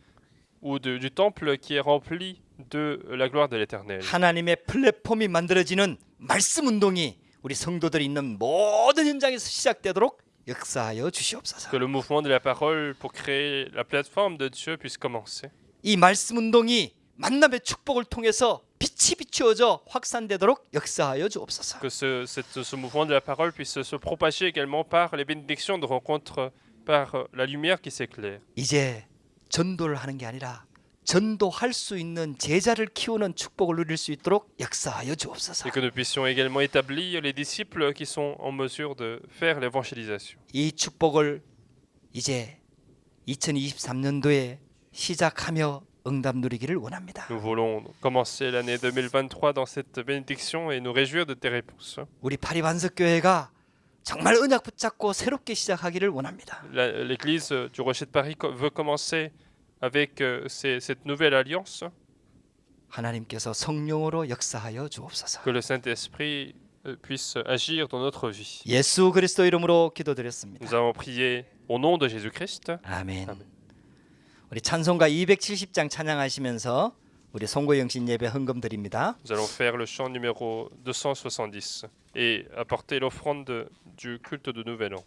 ou du temple qui est rempli de la gloire de l'Éternel. 하나님의 플랫폼이 만들어지는 말씀 운동이 우리 성도들이 있는 모든 현장에서 시작되도록 역사하여 주시옵소서. Que le mouvement de la parole pour créer la plateforme de Dieu puisse commencer. 이 말씀 운동이 만남의 축복을 통해서 빛이 비추어져 확산되도록 역사하여 주옵소서. Que ce mouvement de la parole puisse se propager également par les bénédictions de rencontre, par la lumière qui s'éclaire. 이제 전도를 하는 게 아니라 전도할 수 있는 제자를 키우는 축복을 누릴 수 있도록 역사하여 주옵소서. Et que nous puissions également établir les disciples qui sont en mesure de faire l'évangélisation. 이 축복을 이제 2023년도에 시작하며 응답 누리기를 원합니다. Nous voulons commencer l'année 2023 dans cette bénédiction et nous réjouir de tes réponses. 우리 파리반석교회가 정말 언약 붙잡고 새롭게 시작하기를 원합니다. L'église du Rocher de Paris veut commencer avec cette nouvelle alliance. 하나님께서 성령으로 역사하여 주옵소서. Que le Saint-Esprit puisse agir dans notre vie. 예수 그리스도 이름으로 기도드렸습니다. Nous avons prié au nom de Jésus-Christ. 아멘. 아멘. 우리 찬송가 270장 찬양하시면서 우리 송구영신 예배 헌금 드립니다. Nous allons faire le chant numéro 270 et apporter l'offrande du culte de Nouvel An.